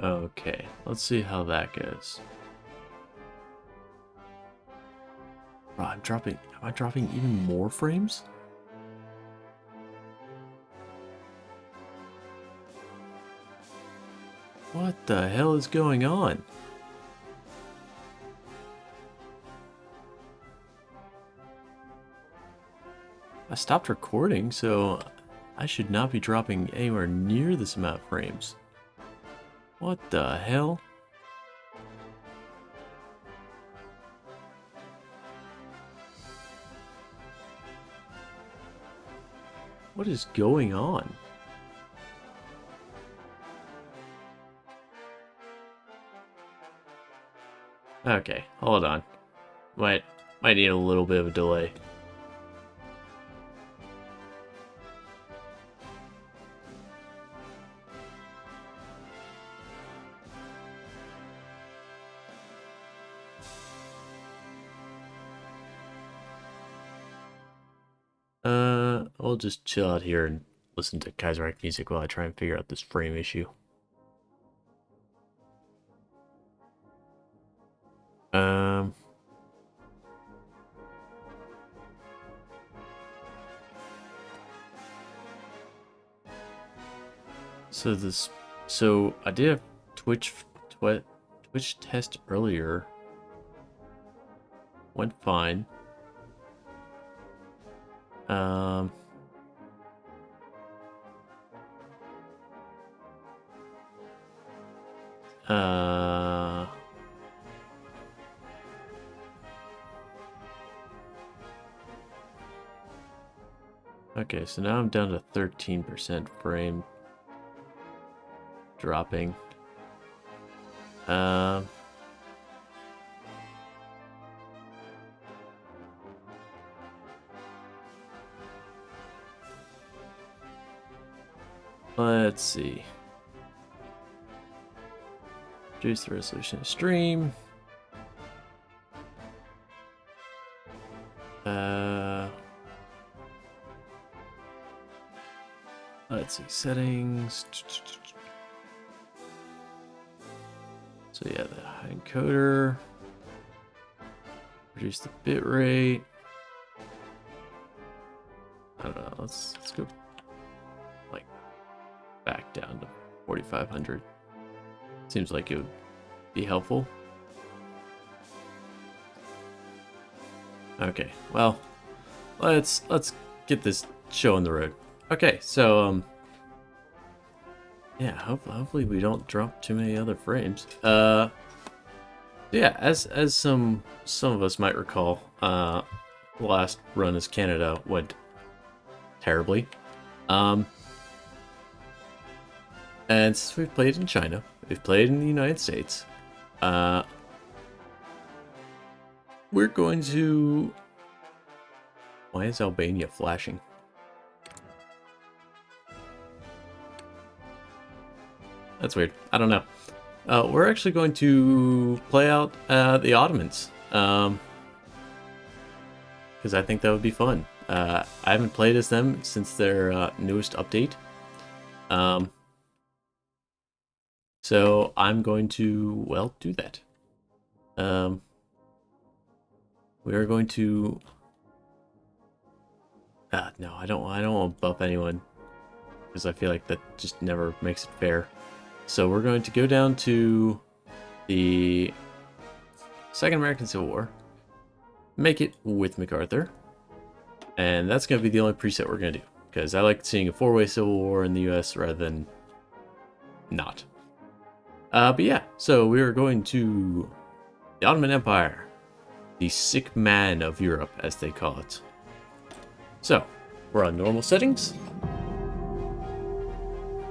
Okay, let's see how that goes. Oh, am I dropping even more frames? What the hell is going on? I stopped recording, so I should not be dropping anywhere near this amount of frames. What the hell? What is going on? Okay, hold on. Might need a little bit of a delay. I'll just chill out here and listen to Kaiserreich music while I try and figure out this frame issue. Um, so I did a Twitch test earlier. Went fine. Um, uh, okay, so now I'm down to 13% frame dropping. Let's see. Reduce the resolution of stream. Let's see, settings. So yeah, the encoder. Reduce the bit rate. I don't know. Let's go like back down to 4500. Seems like it would be helpful. Okay, well, let's get this show on the road. Okay, so yeah, hopefully we don't drop too many other frames. Yeah, as some of us might recall, the last run as Canada went terribly. And since we've played in China, we've played in the United States, we're going to... Why is Albania flashing? That's weird. I don't know. We're actually going to play out the Ottomans. Because I think that would be fun. I haven't played as them since their newest update. So I'm going to, well, do that. We are going to... no, I don't want to buff anyone. Because I feel like that just never makes it fair. So we're going to go down to the Second American Civil War. Make it with MacArthur. And that's going to be the only preset we're going to do. Because I like seeing a four-way Civil War in the US rather than not. But yeah, so we are going to the Ottoman Empire. The sick man of Europe, as they call it. So, we're on normal settings.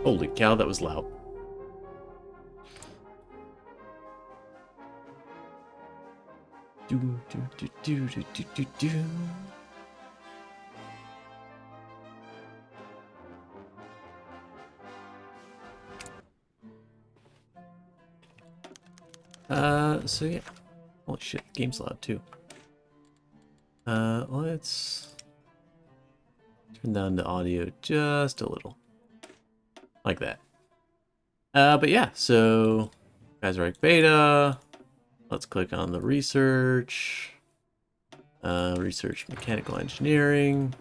Holy cow, that was loud. Do, do, do, do, do, do, do, do. So yeah. Holy shit, the game's loud too. Let's turn down the audio just a little. Like that. But yeah, so Kaiserreich Beta. Let's click on the research. Research mechanical engineering.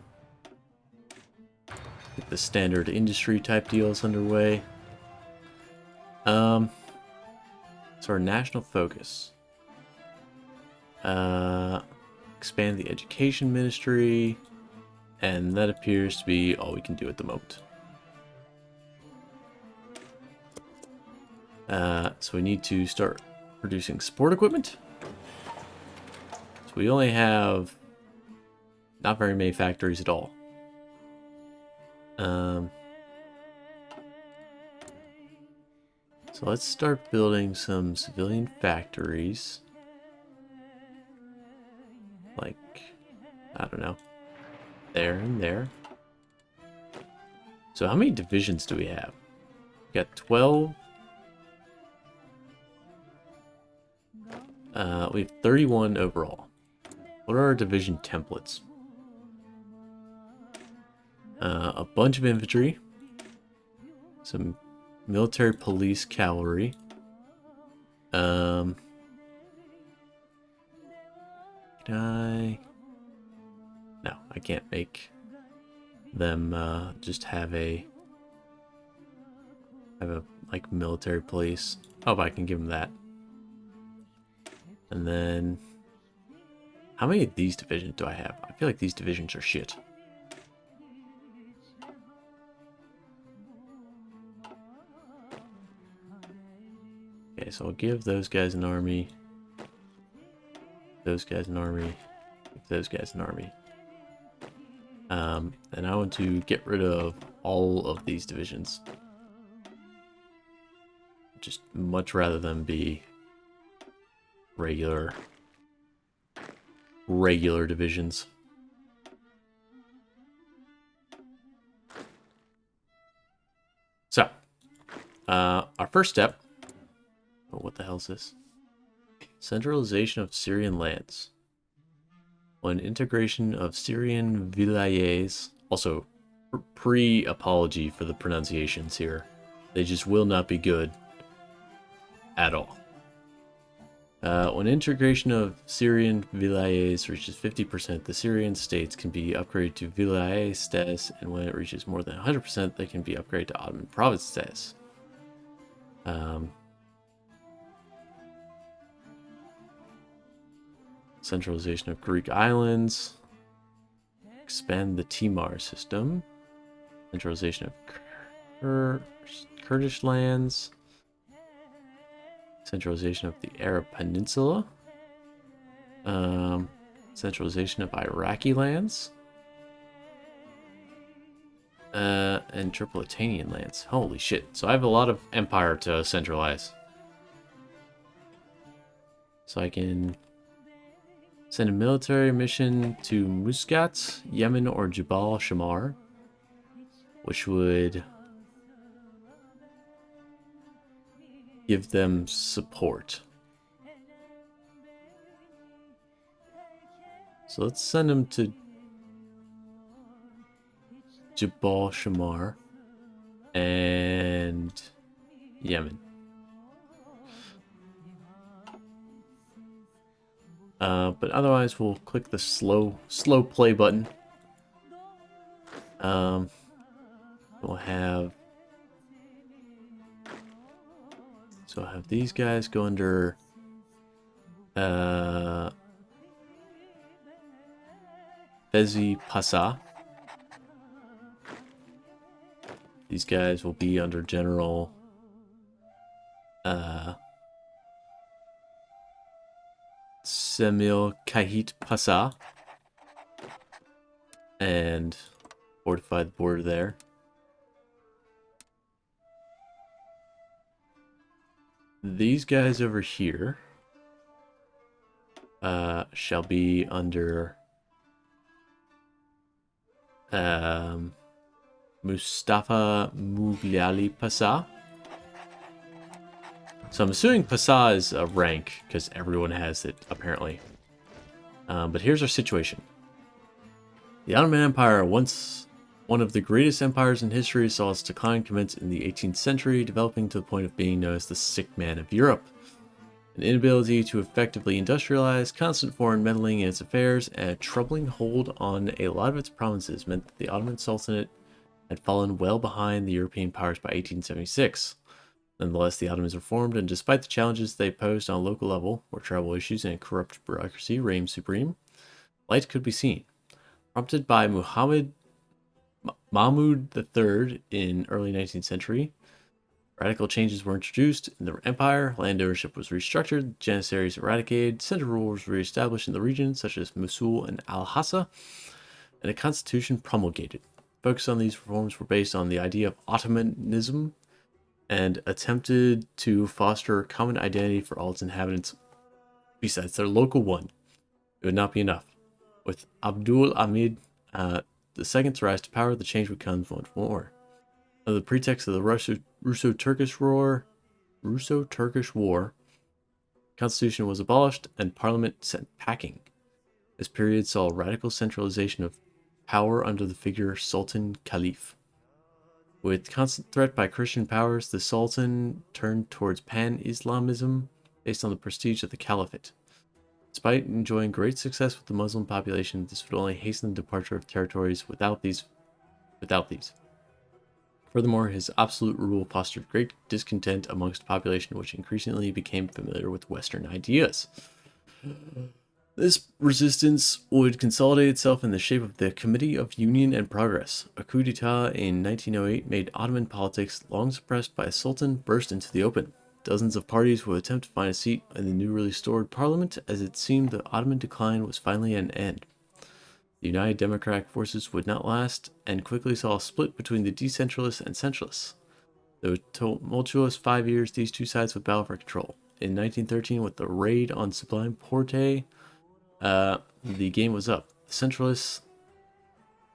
Get the standard industry type deals underway. So our national focus. Expand the education ministry. And that appears to be all we can do at the moment. So we need to start producing sport equipment. So we only have not very many factories at all. So let's start building some civilian factories. Like, I don't know, there and there. So how many divisions do we have? We got 12. We have 31 overall. What are our division templates? A bunch of infantry. Some military police cavalry. Can I... No, I can't make them just have a like military police. Oh, but I can give them that. And then how many of these divisions do I have? I feel like these divisions are shit. Okay, so I'll give those guys an army. Those guys an army. Those guys an army. And I want to get rid of all of these divisions. Just much rather than be regular divisions. So, our first step. Oh, what the hell is this? Centralization of Syrian lands. When integration of Syrian vilayets. Also, pre-apology for the pronunciations here. They just will not be good at all. When integration of Syrian vilayets reaches 50%, the Syrian states can be upgraded to vilayet status, and when it reaches more than 100%, they can be upgraded to Ottoman province status. Centralization of Greek islands. Expand the Timar system. Centralization of Kurdish lands. Centralization of the Arab Peninsula. Centralization of Iraqi lands. And Tripolitanian lands. Holy shit. So I have a lot of empire to centralize. So I can send a military mission to Muscat, Yemen, or Jabal Shamar, which would give them support. So let's send them to Jabal Shamar and Yemen. But otherwise, we'll click the slow play button. We'll have... So I'll have these guys go under... Fezi Pasa. These guys will be under General... Semil Kahit Pasa, and fortify the border there. These guys over here shall be under Mustafa Mughali Pasa. So I'm assuming Pasa is a rank, because everyone has it, apparently. But here's our situation. The Ottoman Empire once One of the greatest empires in history saw its decline commence in the 18th century, developing to the point of being known as the sick man of Europe. An inability to effectively industrialize, constant foreign meddling in its affairs, and a troubling hold on a lot of its provinces meant that the Ottoman Sultanate had fallen well behind the European powers by 1876. Nonetheless, the Ottomans were formed, and despite the challenges they posed on a local level, where travel issues and corrupt bureaucracy reigned supreme, light could be seen. Prompted by Mahmud III in early 19th century, radical changes were introduced in the empire, land ownership was restructured, janissaries eradicated, central rule was reestablished in the region, such as Mosul and Al-Hassa, and a constitution promulgated. Focus on these reforms were based on the idea of Ottomanism and attempted to foster a common identity for all its inhabitants besides their local one. It would not be enough. With Abdul Hamid the second's rise to power, the change would come once more. Under the pretext of the Russo-Turkish War, constitution was abolished and parliament sent packing. This period saw a radical centralization of power under the figure Sultan Caliph. With constant threat by Christian powers, the Sultan turned towards pan-Islamism based on the prestige of the Caliphate. Despite enjoying great success with the Muslim population, this would only hasten the departure of territories without these. Furthermore, his absolute rule fostered great discontent amongst a population which increasingly became familiar with Western ideas. This resistance would consolidate itself in the shape of the Committee of Union and Progress. A coup d'etat in 1908 made Ottoman politics, long suppressed by a sultan, burst into the open. Dozens of parties would attempt to find a seat in the newly restored parliament, as it seemed the Ottoman decline was finally at an end. The United Democratic Forces would not last, and quickly saw a split between the decentralists and centralists. Though tumultuous 5 years, these two sides would battle for control. In 1913, with the raid on Sublime Porte, the game was up. The centralists,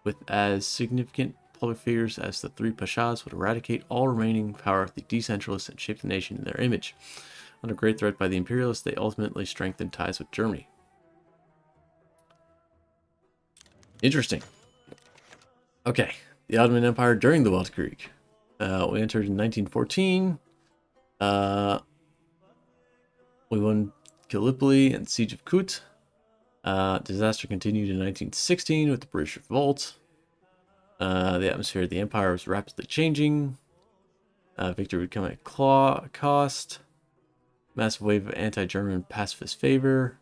with as significant public figures as the three pashas, would eradicate all remaining power of the decentralists and shape the nation in their image. Under great threat by the imperialists, they ultimately strengthened ties with Germany. Interesting. Okay, the Ottoman Empire during the Weltkrieg. We entered in 1914. We won Gallipoli and Siege of Kut. Disaster continued in 1916 with the British revolt. The atmosphere of the empire was rapidly changing. Victory would come at cost. Massive wave of anti-German pacifist favor.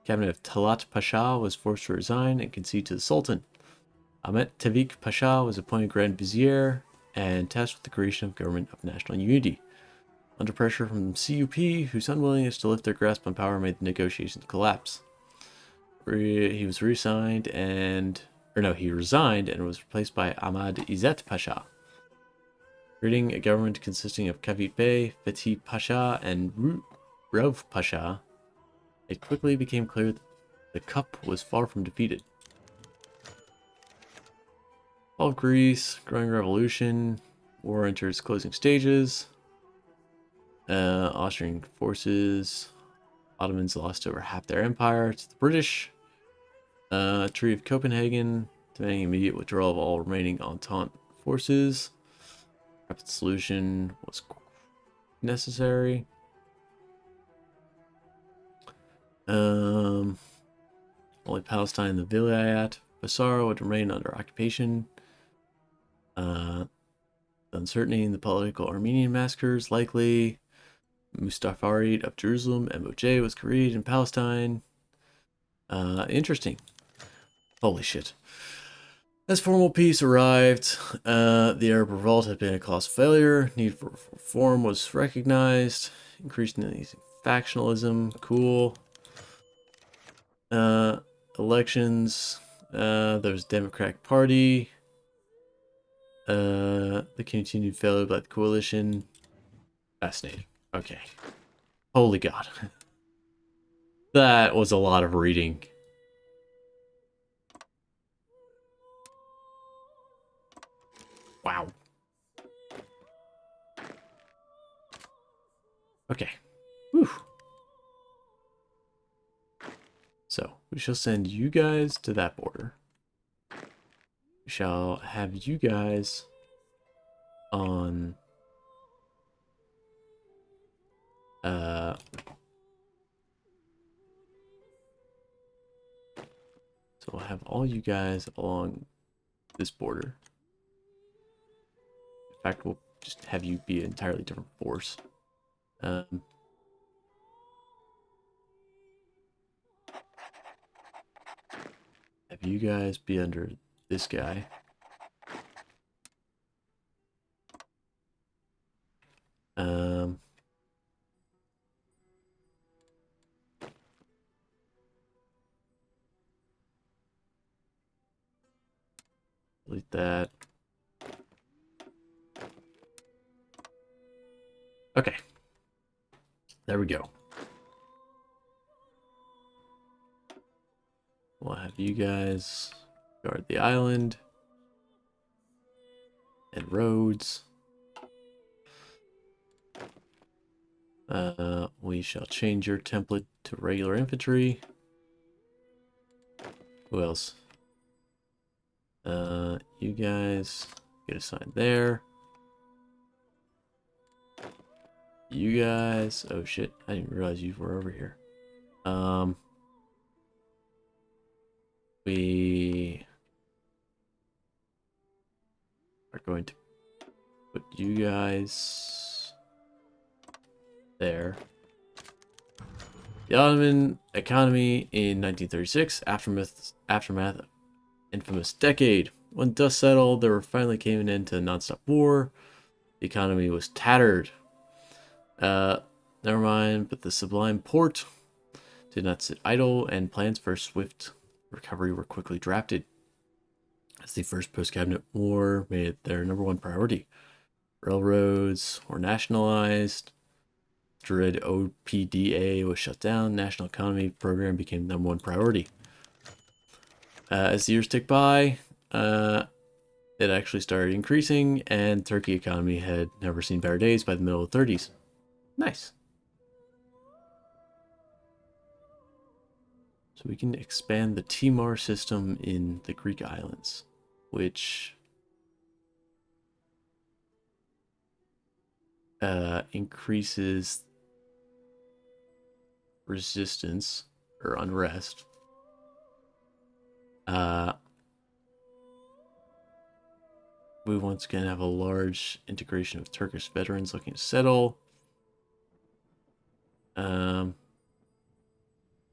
Cabinet of Talat Pasha was forced to resign and concede to the Sultan. Ahmet Tevfik Pasha was appointed Grand Vizier and tasked with the creation of government of national unity. Under pressure from CUP, whose unwillingness to lift their grasp on power made the negotiations collapse. He resigned and was replaced by Ahmad Izzet Pasha, creating a government consisting of Kavit Bey, Fethi Pasha, and Rauf Pasha. It quickly became clear that the cup was far from defeated. Fall of Greece, growing revolution, war enters closing stages. Austrian forces, Ottomans lost over half their empire to the British. Treaty of Copenhagen, demanding immediate withdrawal of all remaining Entente forces. Rapid solution was necessary. Only Palestine and the Vilayat Basara would remain under occupation. Uncertainty in the political Armenian massacres likely. Mustafarid of Jerusalem, MOJ, was created in Palestine. Interesting. Holy shit. As formal peace arrived, the Arab revolt had been a colossal failure. Need for reform was recognized. Increasing factionalism. Cool. Elections. There was Democratic Party. The continued failure by the coalition. Fascinating. Okay. Holy God. That was a lot of reading. Wow. Okay. Whew. So, we shall send you guys to that border. We we shall have you guys on so we'll have all you guys along this border. In fact, we'll just have you be an entirely different force. Have you guys be under this guy. Delete that. Okay. There we go. We'll have you guys guard the island and roads. We shall change your template to regular infantry. Who else? You guys get assigned there. You guys, oh shit, I didn't realize you were over here. We are going to put you guys there. The Ottoman economy in 1936, aftermath of infamous decade. When dust settled, there finally came an end to non-stop war. The economy was tattered. Never mind, but the Sublime Porte did not sit idle, and plans for swift recovery were quickly drafted. As the first post-cabinet war made it their #1 priority. Railroads were nationalized. Dread OPDA was shut down. National Economy Program became the #1 priority. As the years ticked by, it actually started increasing, and Turkey economy had never seen better days by the middle of the 30s. Nice. So we can expand the Timar system in the Greek islands, which increases resistance or unrest. We once again have a large integration of Turkish veterans looking to settle.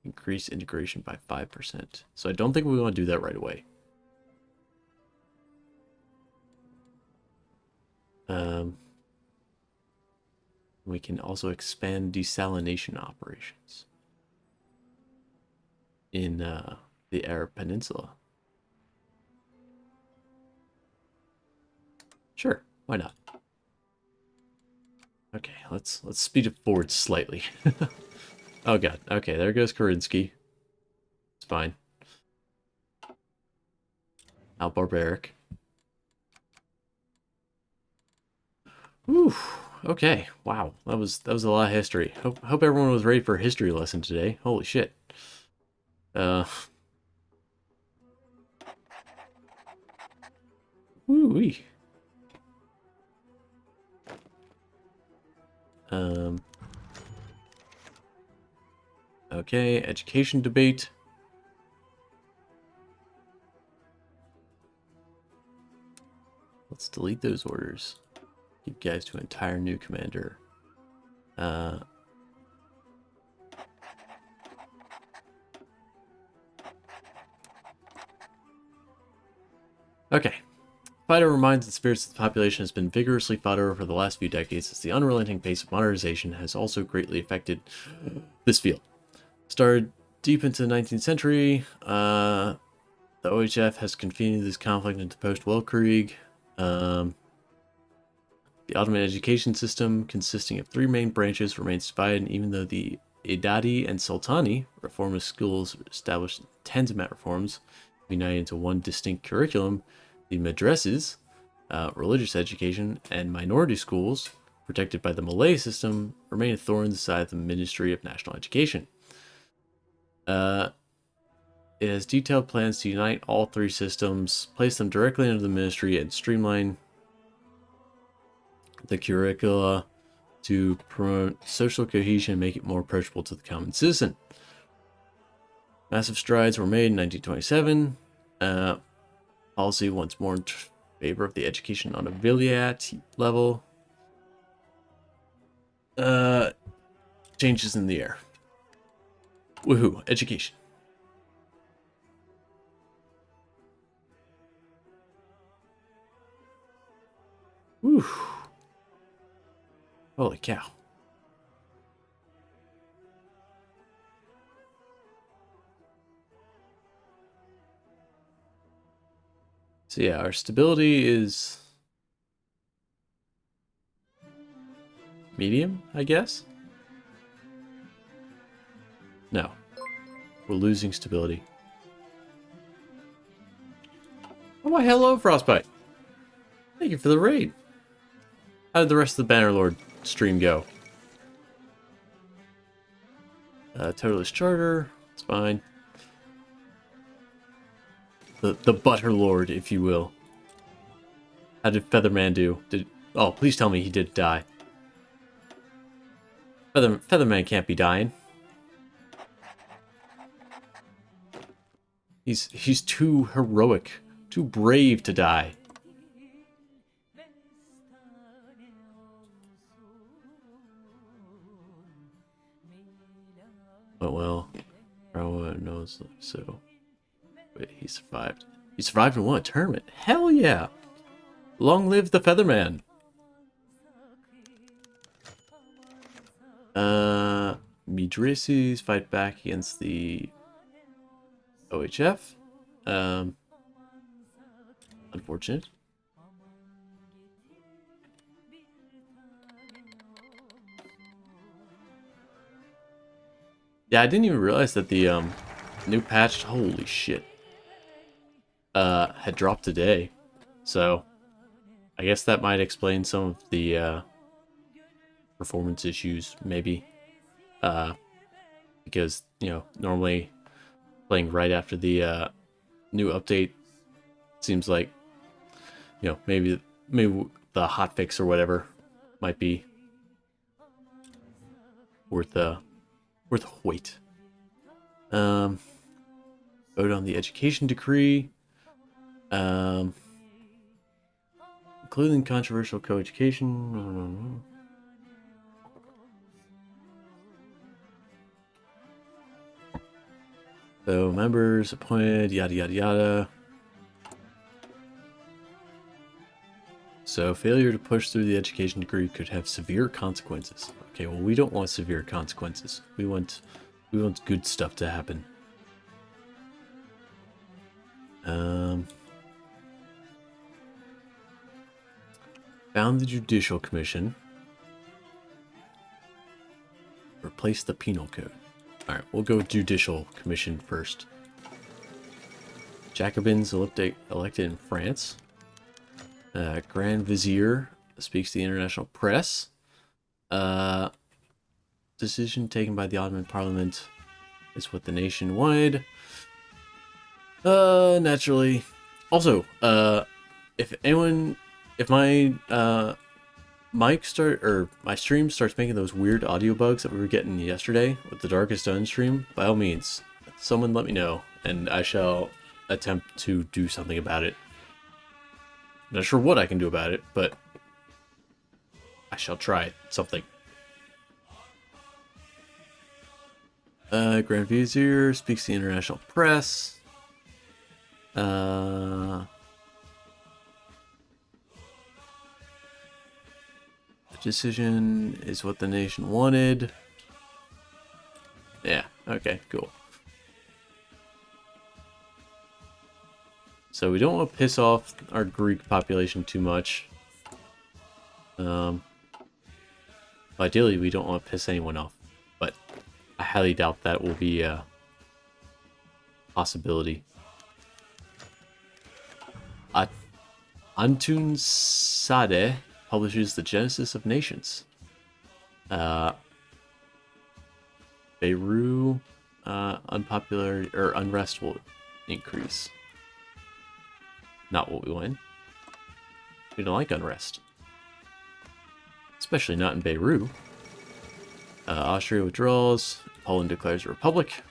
Increase integration by 5%. So I don't think we want to do that right away. We can also expand desalination operations in the Arab Peninsula. Sure, why not? Okay, let's speed it forward slightly. Oh god, okay, there goes Karinsky. It's fine. How barbaric. Whew, okay, wow, that was a lot of history. Hope everyone was ready for a history lesson today. Holy shit. Woo-wee. Okay, education debate. Let's delete those orders. Give guys to an entire new commander. Okay. Fight over minds and spirits of the population has been vigorously fought over for the last few decades, as the unrelenting pace of modernization has also greatly affected this field. Started deep into the 19th century, the OHF has continued this conflict into post-Weltkrieg. The Ottoman education system, consisting of 3 main branches, remains divided, even though the Idadi and Sultani reformist schools established tens of reforms, united into one distinct curriculum. The madrasas, religious education, and minority schools, protected by the Malay system, remain a thorn in the side of the Ministry of National Education. It has detailed plans to unite all three systems, place them directly under the ministry, and streamline the curricula to promote social cohesion and make it more approachable to the common citizen. Massive strides were made in 1927. Policy once more in favor of the education on a vilayat level. Changes in the air. Woohoo, education. Whew. Holy cow. So yeah, our stability is medium, I guess? No. We're losing stability. Oh my hello, Frostbite. Thank you for the raid. How did the rest of the Bannerlord stream go? Totalist Charter. It's fine. The Butterlord, if you will. How did Featherman do? Oh, please tell me he did die. Featherman can't be dying. He's too heroic, too brave to die. Oh well, everyone knows so. Wait, he survived. He survived and won a tournament. Hell yeah! Long live the Featherman. Midrisis fight back against the OHF. Unfortunate. Yeah, I didn't even realize that the new patch, holy shit, had dropped today. So I guess that might explain some of the performance issues, maybe. Because, you know, normally playing right after the new update seems like, you know, maybe the hotfix or whatever might be worth a wait. Vote on the education decree. Including controversial co-education. So members appointed, yada yada yada. So failure to push through the education degree could have severe consequences. Okay, well we don't want severe consequences. We want good stuff to happen. Found the Judicial Commission. Replace the Penal Code. Alright, we'll go with Judicial Commission first. Jacobins elected in France. Grand Vizier speaks to the international press. Decision taken by the Ottoman Parliament is what the nation wanted. Naturally. Also, if my my stream starts making those weird audio bugs that we were getting yesterday with the Darkest Done stream, by all means, someone let me know, and I shall attempt to do something about it. I'm not sure what I can do about it, but I shall try something. Grand Vizier speaks to the international press. Decision is what the nation wanted. Yeah, okay, cool. So we don't want to piss off our Greek population too much. Ideally, we don't want to piss anyone off, but I highly doubt that will be a possibility. Antun Sade publishes The Genesis of Nations. Beirut. unpopular or unrest will increase. Not what we want. We don't like unrest. Especially not in Beirut. Austria withdraws. Poland declares a republic.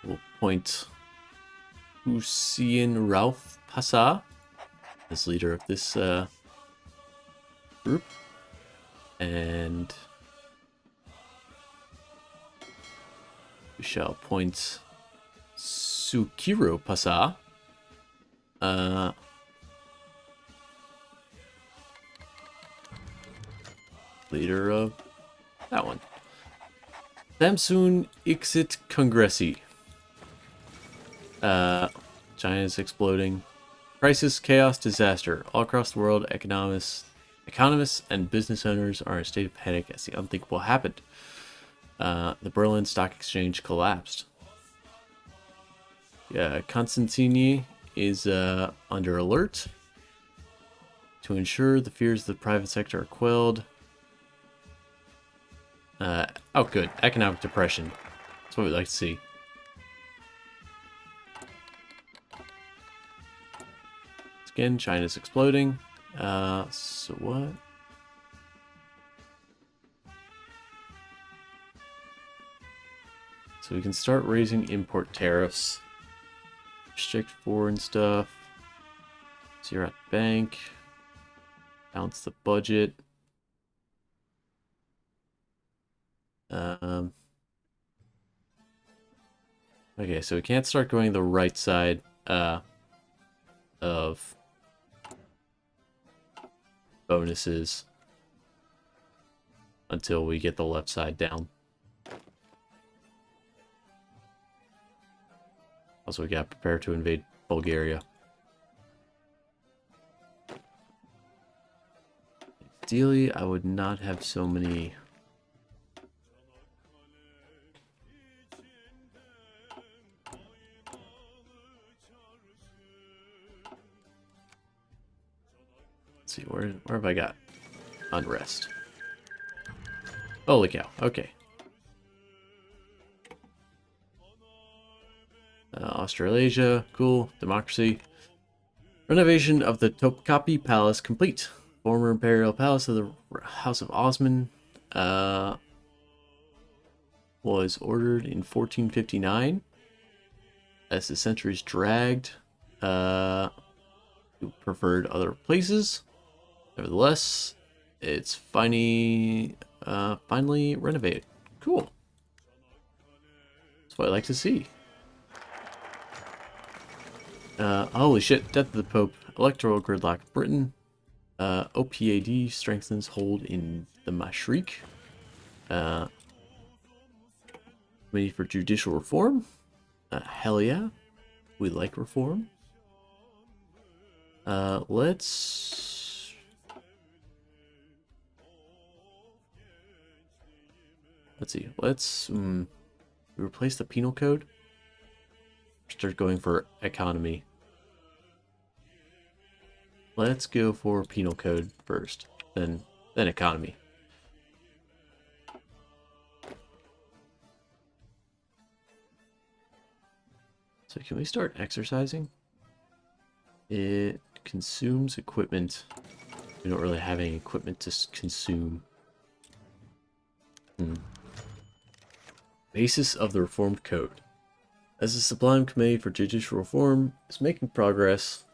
We'll appoint Hussein Rauf Pasha as leader of this group. And we shall appoint Sukiro Pasha leader of that one. Samsun Ixit Kongressi. China's exploding. Crisis, chaos, disaster. All across the world, economists and business owners are in a state of panic as the unthinkable happened. The Berlin Stock Exchange collapsed. Constantini is under alert to ensure the fears of the private sector are quelled. Oh, good. Economic depression. That's what we'd like to see. Again, China's exploding. So what? So we can start raising import tariffs. Restrict foreign stuff. Zero at bank. Balance the budget. Okay, so we can't start going the right side of bonuses until we get the left side down. Also, we got prepared to invade Bulgaria. Ideally, I would not have so many. Let's see, where have I got unrest? Holy cow, okay. Australasia, cool. Democracy. Renovation of the Topkapi Palace complete. Former imperial palace of the House of Osman was ordered in 1459. As the centuries dragged, preferred other places. Nevertheless, it's finally renovated. Cool. That's what I like to see. Holy shit, death of the Pope, electoral gridlock of Britain, OPAD strengthens hold in the Mashriq, Committee for Judicial Reform, hell yeah, we like reform. Let's see, let's replace the penal code. Start going for economy. Let's go for penal code first, then economy. So can we start exercising? It consumes equipment. We don't really have any equipment to consume. Basis of the Reformed Code. As the Sublime Committee for Judicial Reform is making progress,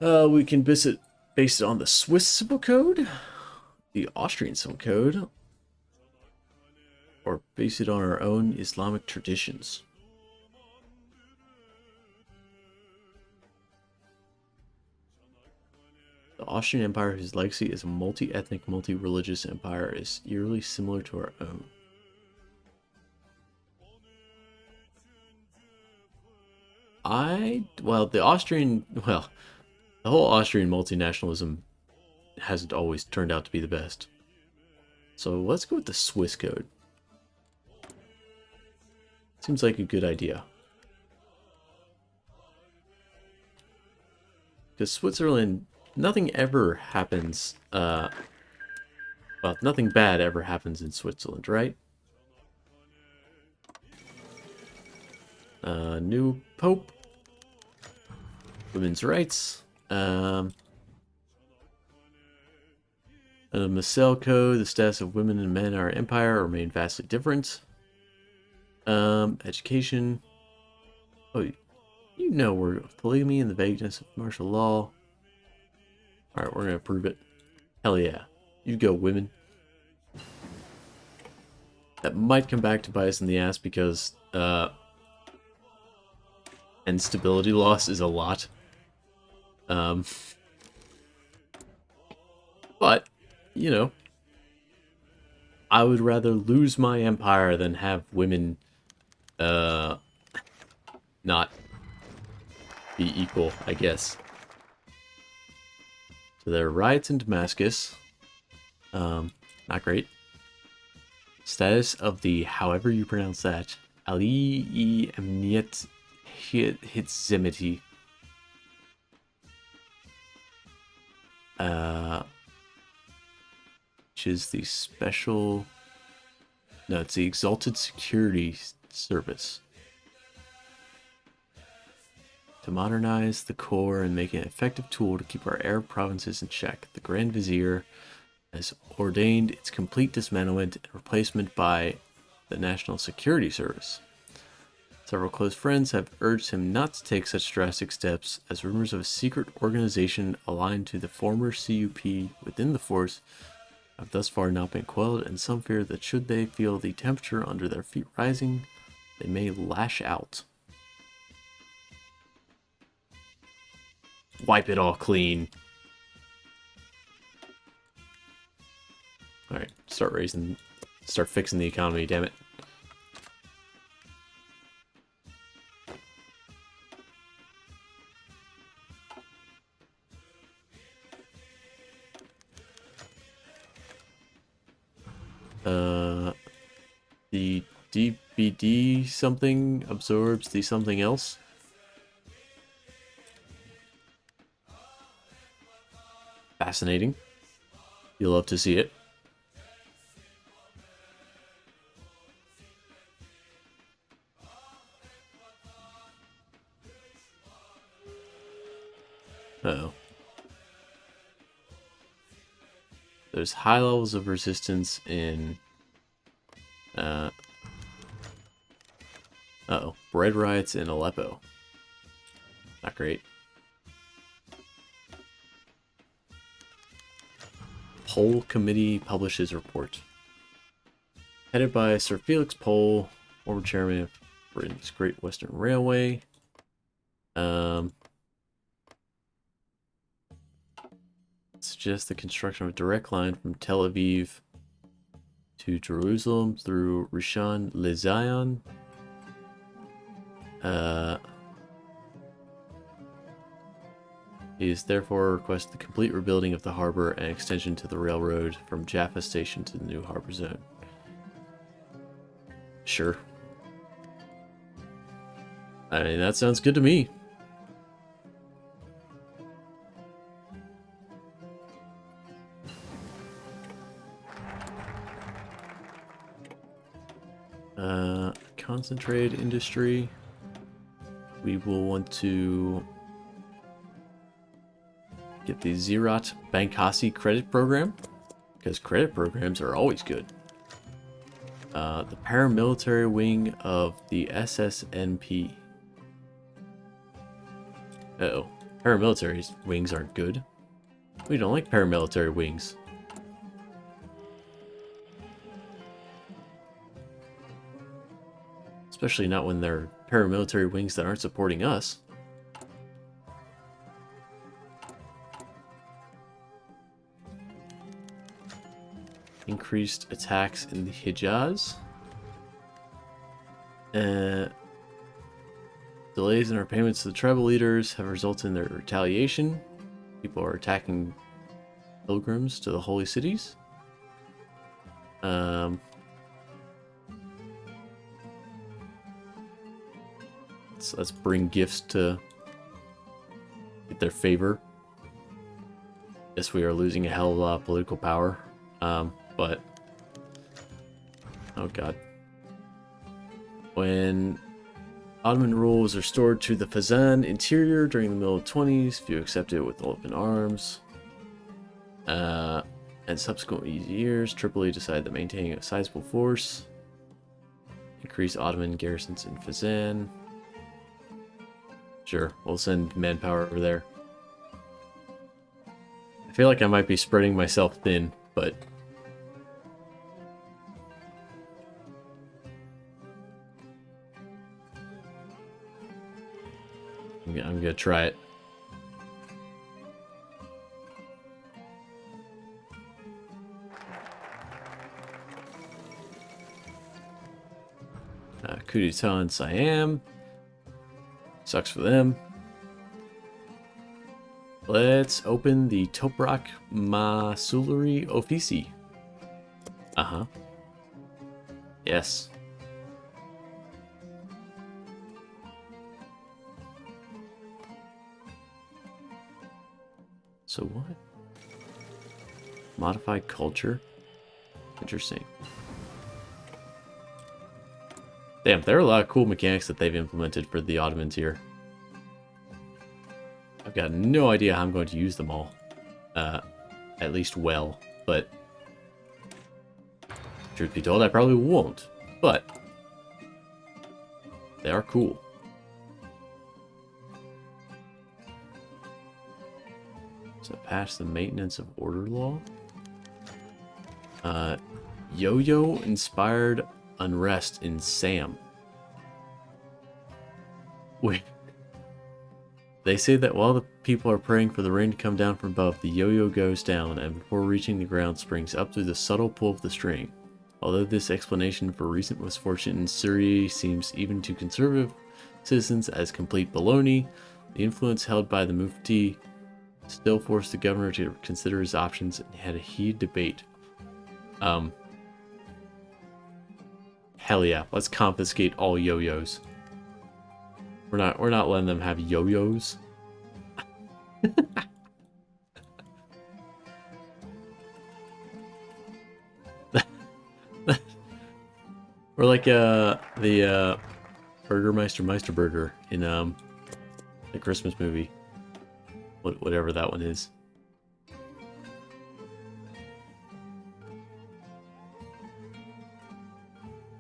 we can base it on the Swiss Civil Code, the Austrian Civil Code, or base it on our own Islamic traditions. The Austrian Empire, whose legacy is a multi-ethnic, multi-religious empire, is eerily similar to our own. The whole Austrian multinationalism hasn't always turned out to be the best. So let's go with the Swiss code. Seems like a good idea. Because Switzerland, nothing ever happens Well, nothing bad ever happens in Switzerland, right? New Pope. Women's rights. Under the Marcel Code, the status of women and men in our empire remain vastly different. Education. Oh, you know we're polygamy and the vagueness of martial law. Alright, we're gonna approve it. Hell yeah. You go, women. That might come back to bite us in the ass because, instability loss is a lot. But, you know, I would rather lose my empire than have women, not be equal, I guess. So there are riots in Damascus. Not great. Status of the, however you pronounce that, Ali Emniyet Hitzimity. Which is the special... No, it's the Exalted Security Service. To modernize the core and make it an effective tool to keep our Arab provinces in check, the Grand Vizier has ordained its complete dismantlement and replacement by the National Security Service. Several close friends have urged him not to take such drastic steps, as rumors of a secret organization aligned to the former CUP within the force have thus far not been quelled, and some fear that should they feel the temperature under their feet rising, they may lash out. Wipe it all clean. Alright, start fixing the economy, damn it. The DBD something absorbs the something else. Fascinating. You'll love to see it. Uh-oh. There's high levels of resistance in... Uh-oh. Bread riots in Aleppo. Not great. Poll Committee publishes report. Headed by Sir Felix Pohl, former chairman of Britain's Great Western Railway. Suggests the construction of a direct line from Tel Aviv to Jerusalem through Rishon LeZion. He is therefore requested the complete rebuilding of the harbor and extension to the railroad from Jaffa Station to the new harbor zone. Sure. I mean, that sounds good to me. Concentrate industry. We will want to get the Zerat Bankasi credit program, because credit programs are always good. The paramilitary wing of the SSNP. Uh-oh. Paramilitary wings aren't good. We don't like paramilitary wings. Especially not when they're paramilitary wings that aren't supporting us. Increased attacks in the Hijaz. Delays in our payments to the tribal leaders have resulted in their retaliation. People are attacking pilgrims to the holy cities. Let's bring gifts to get their favor. Yes, we are losing a hell of a lot of political power. Well, but... Oh god. When Ottoman rule was restored to the Fezzan interior during the middle of the 20s, few accepted it with open arms. And subsequent years, Tripoli decided that maintaining a sizable force, increase Ottoman garrisons in Fezzan. Sure, we'll send manpower over there. I feel like I might be spreading myself thin, but... I'm gonna try it. Coup d'etat in Siam. Sucks for them. Let's open the Toprak Masulari Offici. Uh-huh. Yes. So what? Modified culture? Interesting. Damn, there are a lot of cool mechanics that they've implemented for the Ottomans here. I've got no idea how I'm going to use them all. At least well, but... truth be told, I probably won't. But... they are cool. So pass the maintenance of order law. Yo-yo inspired unrest in Sam. Wait. They say that while the people are praying for the rain to come down from above, the yo-yo goes down and before reaching the ground springs up through the subtle pull of the string. Although this explanation for recent misfortune in Syria seems even to conservative citizens as complete baloney, the influence held by the Mufti still forced the governor to consider his options and had a heated debate. Hell yeah, let's confiscate all yo-yos. We're not letting them have yo-yos. We're like the Burgermeister Meisterburger in the Christmas movie. Whatever that one is.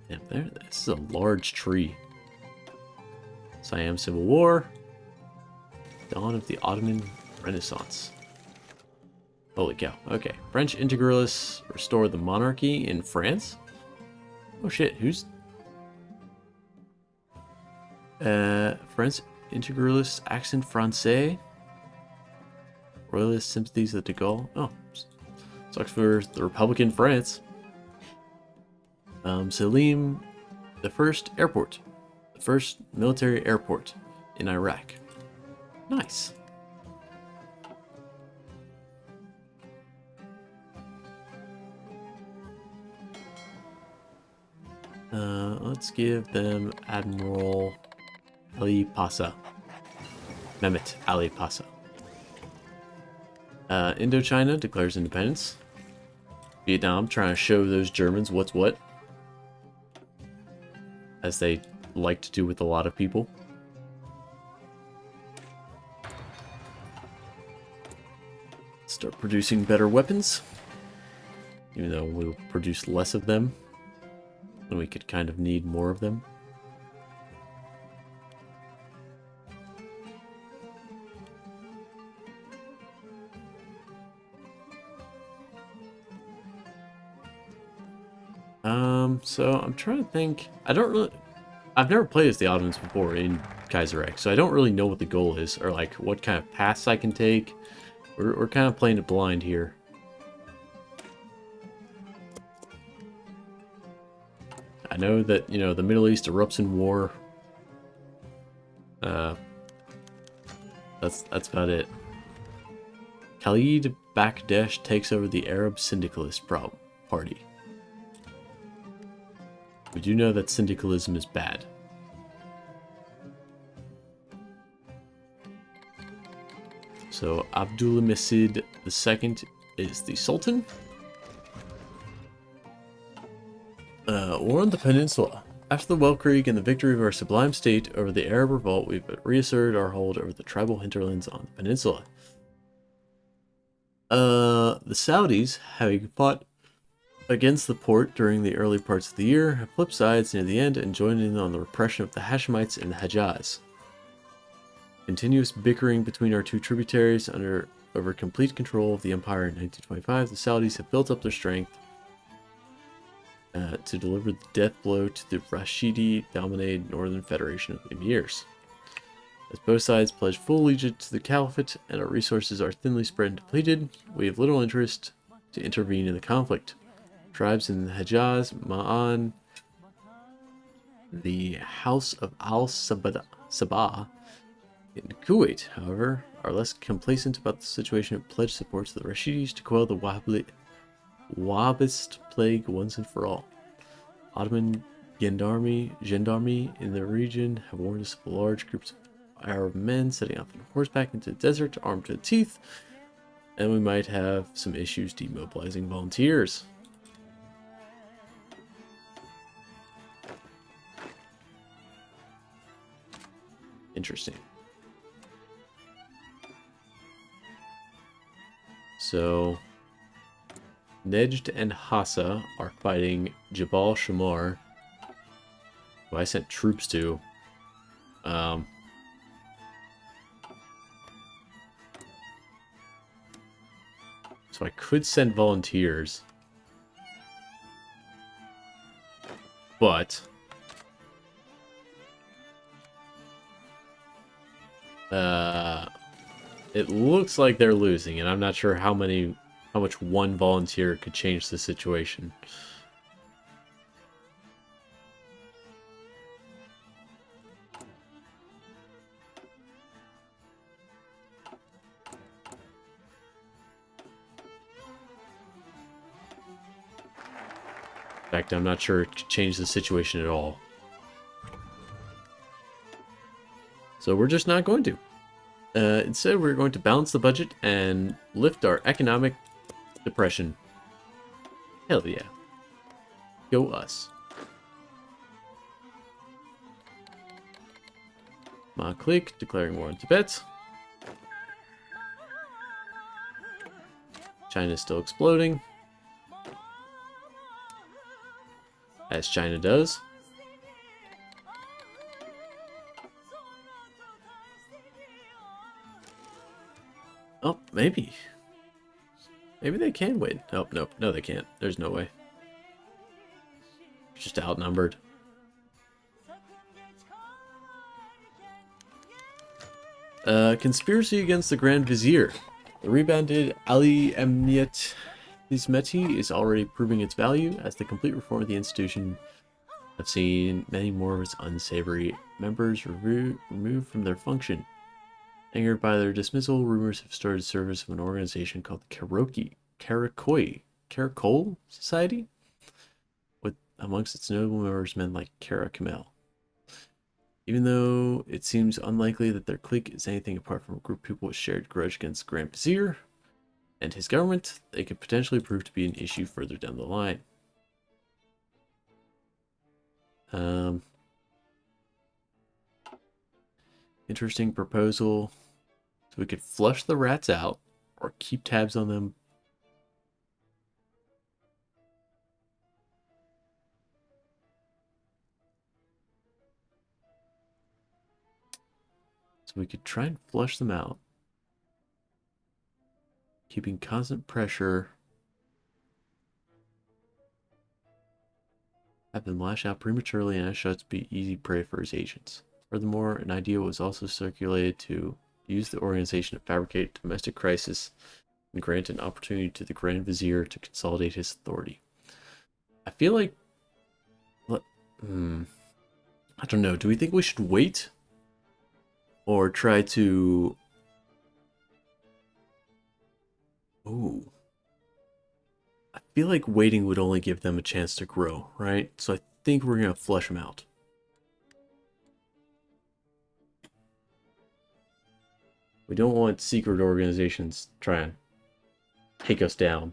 Damn, this is a large tree. Siam Civil War. Dawn of the Ottoman Renaissance. Holy cow. Okay. French integralists restore the monarchy in France. Oh shit, who's... French integralists accent français. Royalist sympathies of de Gaulle. Oh, sucks for the Republican France. Salim, the first airport. The first military airport in Iraq. Nice. Let's give them Admiral Ali Pasha. Mehmet Ali Pasha. Indochina declares independence. Vietnam trying to show those Germans what's what. As they like to do with a lot of people. Start producing better weapons. Even though we'll produce less of them. And we could kind of need more of them. So I'm trying to think. I've never played as the Ottomans before in Kaiserreich, so I don't really know what the goal is, or like what kind of paths I can take. We're kind of playing it blind here. I know that, you know, the Middle East erupts in war. That's about it. Khalid Bakdesh takes over the Arab Syndicalist party. We do know that syndicalism is bad. So Abdulhamid II is the Sultan. War on the Peninsula. After the Weltkrieg and the victory of our sublime state over the Arab revolt, we've reasserted our hold over the tribal hinterlands on the peninsula. The Saudis, having fought against the port during the early parts of the year, have flipped sides near the end and joined in on the repression of the Hashemites in the Hejaz. Continuous bickering between our two tributaries over complete control of the empire in 1925, the Saudis have built up their strength to deliver the death blow to the Rashidi-dominated Northern Federation of Emirs. As both sides pledge full allegiance to the Caliphate and our resources are thinly spread and depleted, we have little interest to intervene in the conflict. Tribes in the Hejaz, Ma'an, the House of Al-Sabah in Kuwait, however, are less complacent about the situation and pledge support to the Rashidis to quell the Wahhabist plague once and for all. Ottoman gendarmerie in the region have warned us of large groups of Arab men setting off on horseback into the desert, armed to the teeth, and we might have some issues demobilizing volunteers. Interesting. So, Nejd and Hassa are fighting Jabal Shamar, who I sent troops to. So I could send volunteers, but it looks like they're losing, and I'm not sure how much one volunteer could change the situation. In fact, I'm not sure it could change the situation at all. So we're just not going to. Instead, we're going to balance the budget and lift our economic depression. Hell yeah. Go us. Ma Click declaring war on Tibet. China is still exploding. As China does. Oh, maybe. Maybe they can win. Oh, no, they can't. There's no way. Just outnumbered. Conspiracy against the Grand Vizier. The rebounded Ali Emniyet Hizmeti is already proving its value, as the complete reform of the institution have seen many more of its unsavory members removed from their function. Angered by their dismissal, rumors have started service of an organization called the Karakol Society, with amongst its notable members men like Kara Kamel. Even though it seems unlikely that their clique is anything apart from a group of people with shared grudge against the Grand Vizier and his government, they could potentially prove to be an issue further down the line. Interesting proposal. So we could flush the rats out or keep tabs on them. So we could try and flush them out. Keeping constant pressure. Have them lash out prematurely and ask Shut to be easy prey for his agents. Furthermore, an idea was also circulated to use the organization to fabricate a domestic crisis and grant an opportunity to the Grand Vizier to consolidate his authority. I feel like... I don't know. Do we think we should wait? Or try to... Ooh. I feel like waiting would only give them a chance to grow, right? So I think we're going to flush them out. We don't want secret organizations trying to take us down.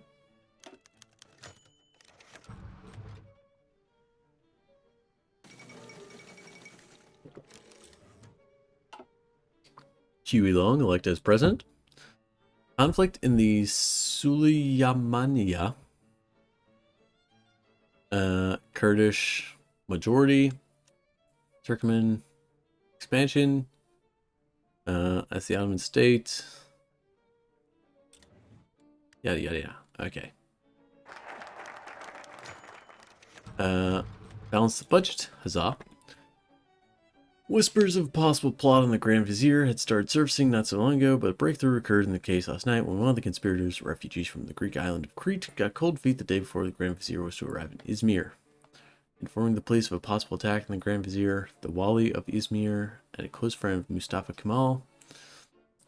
Huey Long, elect as president. Conflict in the Suleymaniye Kurdish majority. Turkmen expansion. As the Ottoman state. Yada yada yada. Okay. Balance the budget. Huzzah. Whispers of a possible plot on the Grand Vizier had started surfacing not so long ago, but a breakthrough occurred in the case last night when one of the conspirators, refugees from the Greek island of Crete, got cold feet the day before the Grand Vizier was to arrive in Izmir. Informing the police of a possible attack on the Grand Vizier, the Wali of Izmir and a close friend of Mustafa Kemal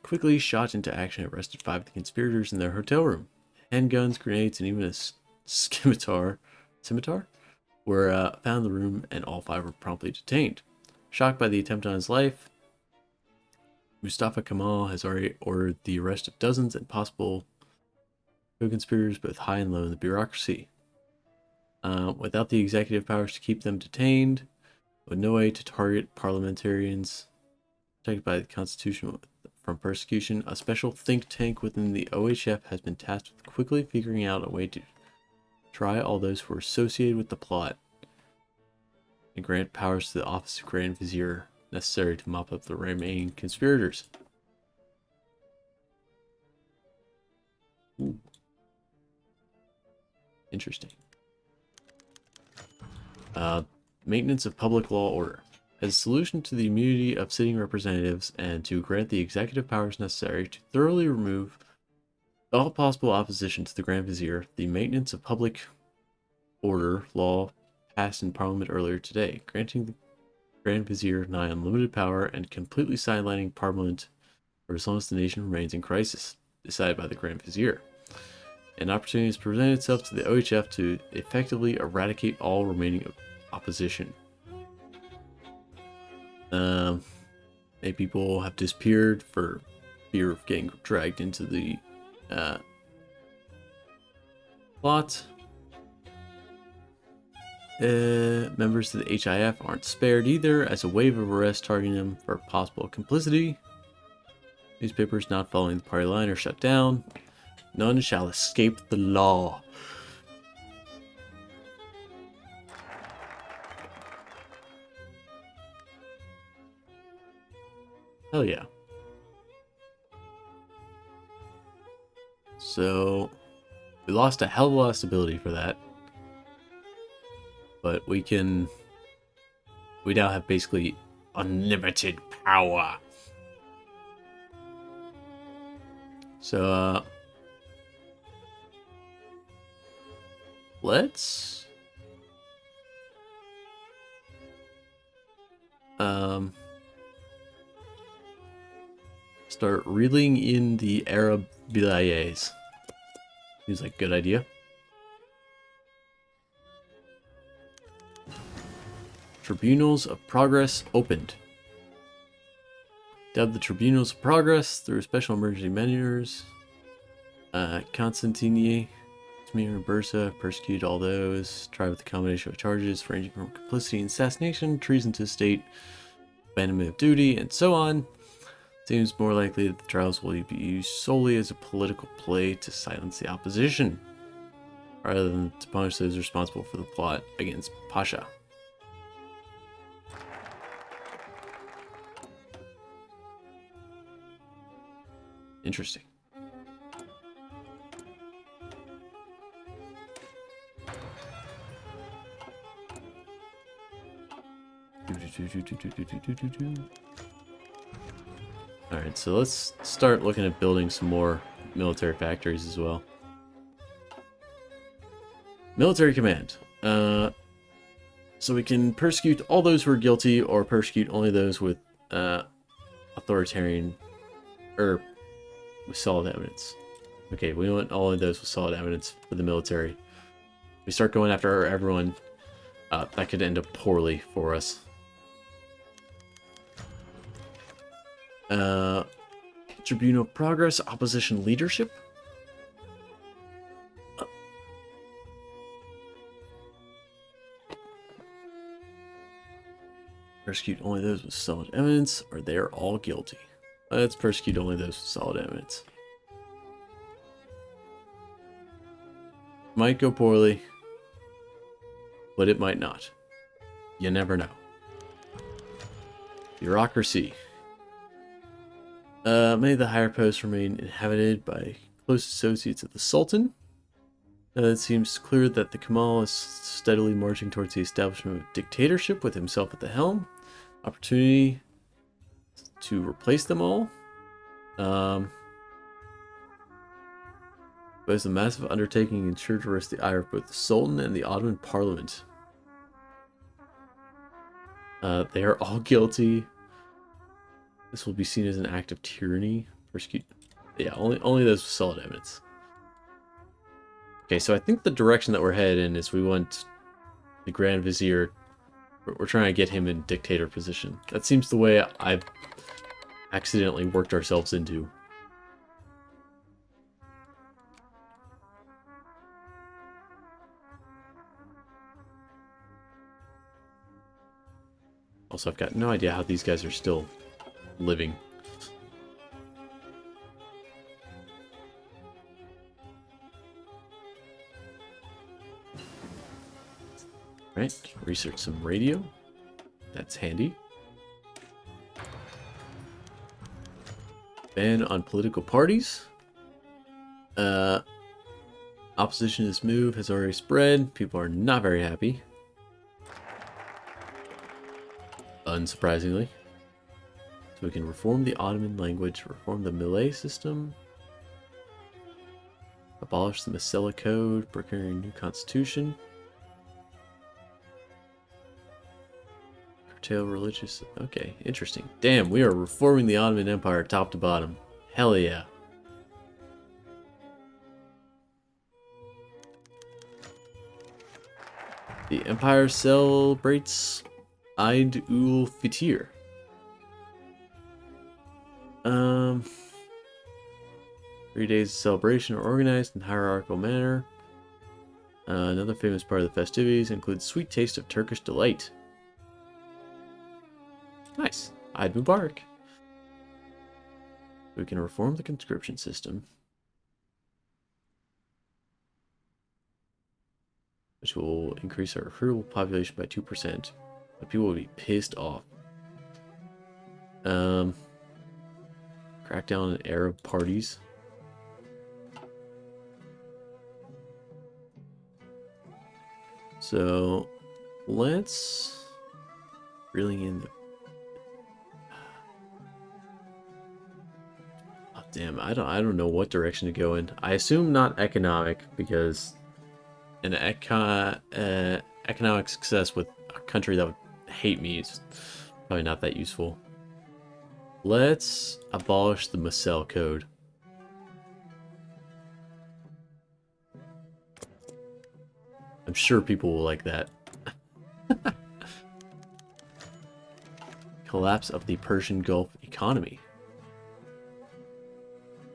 quickly shot into action and arrested 5 of the conspirators in their hotel room. Handguns, grenades, and even a scimitar were found in the room, and all 5 were promptly detained. Shocked by the attempt on his life, Mustafa Kemal has already ordered the arrest of dozens and possible co-conspirators, both high and low in the bureaucracy. Without the executive powers to keep them detained, with no way to target parliamentarians protected by the Constitution from persecution, a special think tank within the OHF has been tasked with quickly figuring out a way to try all those who are associated with the plot and grant powers to the office of Grand Vizier necessary to mop up the remaining conspirators. Ooh. Interesting. Maintenance of public law order. As a solution to the immunity of sitting representatives and to grant the executive powers necessary to thoroughly remove all possible opposition to the Grand Vizier, the Maintenance of Public Order law passed in Parliament earlier today, granting the Grand Vizier nigh unlimited power and completely sidelining Parliament for as long as the nation remains in crisis, decided by the Grand Vizier. An opportunity has presented itself to the OHF to effectively eradicate all remaining opposition. Many people have disappeared for fear of getting dragged into the plot. Members of the HIF aren't spared either, as a wave of arrests targeting them for possible complicity. Newspapers not following the party line are shut down. None shall escape the law. Hell yeah. So, we lost a hell of a lot of stability for that. But we now have basically unlimited power. So, let's start reeling in the Arab vilayets. Seems like a good idea. Tribunals of Progress opened. Dubbed the Tribunals of Progress through special emergency measures. Constantini, Smir and Bursa persecuted all those, tried with a combination of charges ranging from complicity and assassination, treason to state, abandonment of duty, and so on. Seems more likely that the trials will be used solely as a political play to silence the opposition, rather than to punish those responsible for the plot against Pasha. Interesting. Alright, so let's start looking at building some more military factories as well. Military command. So we can persecute all those who are guilty or persecute only those with authoritarian or with solid evidence. Okay, we want all of those with solid evidence for the military. We start going after everyone. That could end up poorly for us. Tribunal of Progress, opposition leadership. Persecute only those with solid evidence, or they are all guilty. Let's persecute only those with solid evidence. Might go poorly, but it might not. You never know. Bureaucracy. Many of the higher posts remain inhabited by close associates of the Sultan. It seems clear that the Kemal is steadily marching towards the establishment of dictatorship with himself at the helm. Opportunity to replace them all. But it's a massive undertaking ensured to risk the ire of both the Sultan and the Ottoman Parliament. They are all guilty. This will be seen as an act of tyranny. Persecute. Yeah, only those with solid evidence. Okay, so I think the direction that we're headed in is we want the Grand Vizier. We're trying to get him in dictator position. That seems the way I've accidentally worked ourselves into. Also, I've got no idea how these guys are still living. Right, research some radio. That's handy. Ban on political parties. Opposition to this move has already spread. People are not very happy. Unsurprisingly. So we can reform the Ottoman language, reform the Malay system, abolish the Masela Code, preparing a new constitution, curtail religious... Okay, interesting. Damn, we are reforming the Ottoman Empire top to bottom. Hell yeah. The Empire celebrates Eid ul Fitr. 3 days of celebration are organized in hierarchical manner. Another famous part of the festivities includes sweet taste of Turkish delight. Nice. Eid Mubarak. We can reform the conscription system, which will increase our recruitable population by 2%. But people will be pissed off. Crack down on Arab parties. So let's reeling in the... Oh, damn, I don't know what direction to go in. I assume not economic, because an economic success with a country that would hate me is probably not that useful. Let's abolish the Masel Code. I'm sure people will like that. Collapse of the Persian Gulf economy.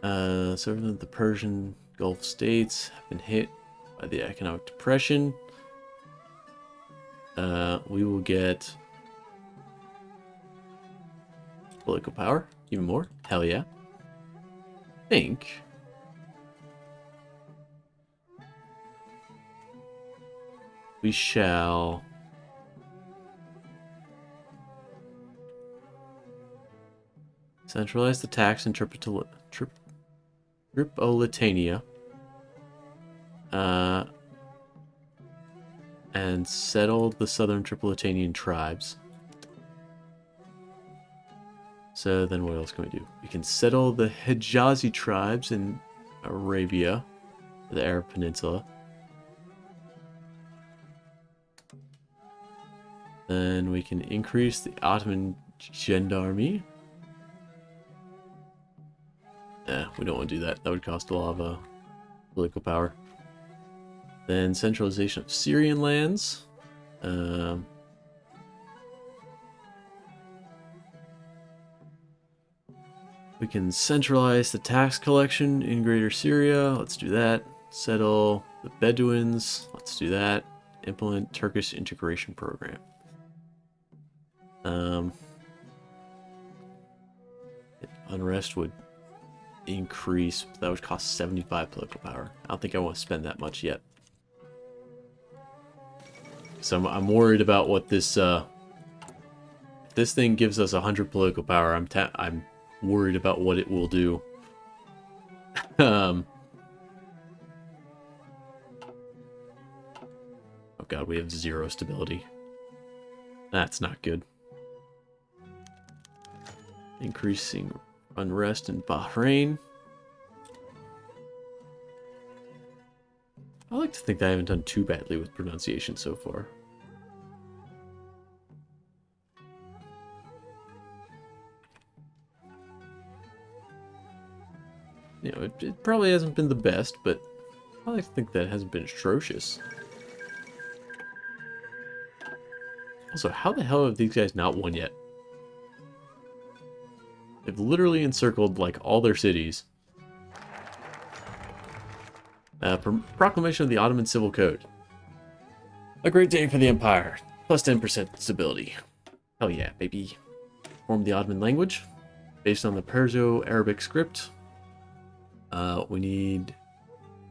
Several of the Persian Gulf states have been hit by the economic depression. We will get political power, even more. Hell yeah. I think we shall centralize the tax in Tripolitania, and settle the southern Tripolitanian tribes. So then what else can we do? We can settle the Hijazi tribes in Arabia, the Arab Peninsula. Then we can increase the Ottoman gendarmerie. We don't want to do that. That would cost a lot of political power. Then centralization of Syrian lands. We can centralize the tax collection in Greater Syria. Let's do that. Settle the Bedouins. Let's do that. Implement Turkish integration program. unrest would increase. That would cost 75 political power. I don't think I want to spend that much yet. So I'm worried about what this if this thing gives us 100 political power. I'm worried about what it will do. Oh god, we have 0 stability. That's not good. Increasing unrest in Bahrain. I like to think that I haven't done too badly with pronunciation so far. You know, it probably hasn't been the best, but I like to think that it hasn't been atrocious. Also, how the hell have these guys not won yet? They've literally encircled, like, all their cities. Proclamation of the Ottoman Civil Code. A great day for the Empire. Plus 10% stability. Hell yeah, baby. Form the Ottoman language. Based on the Perso-Arabic script. We need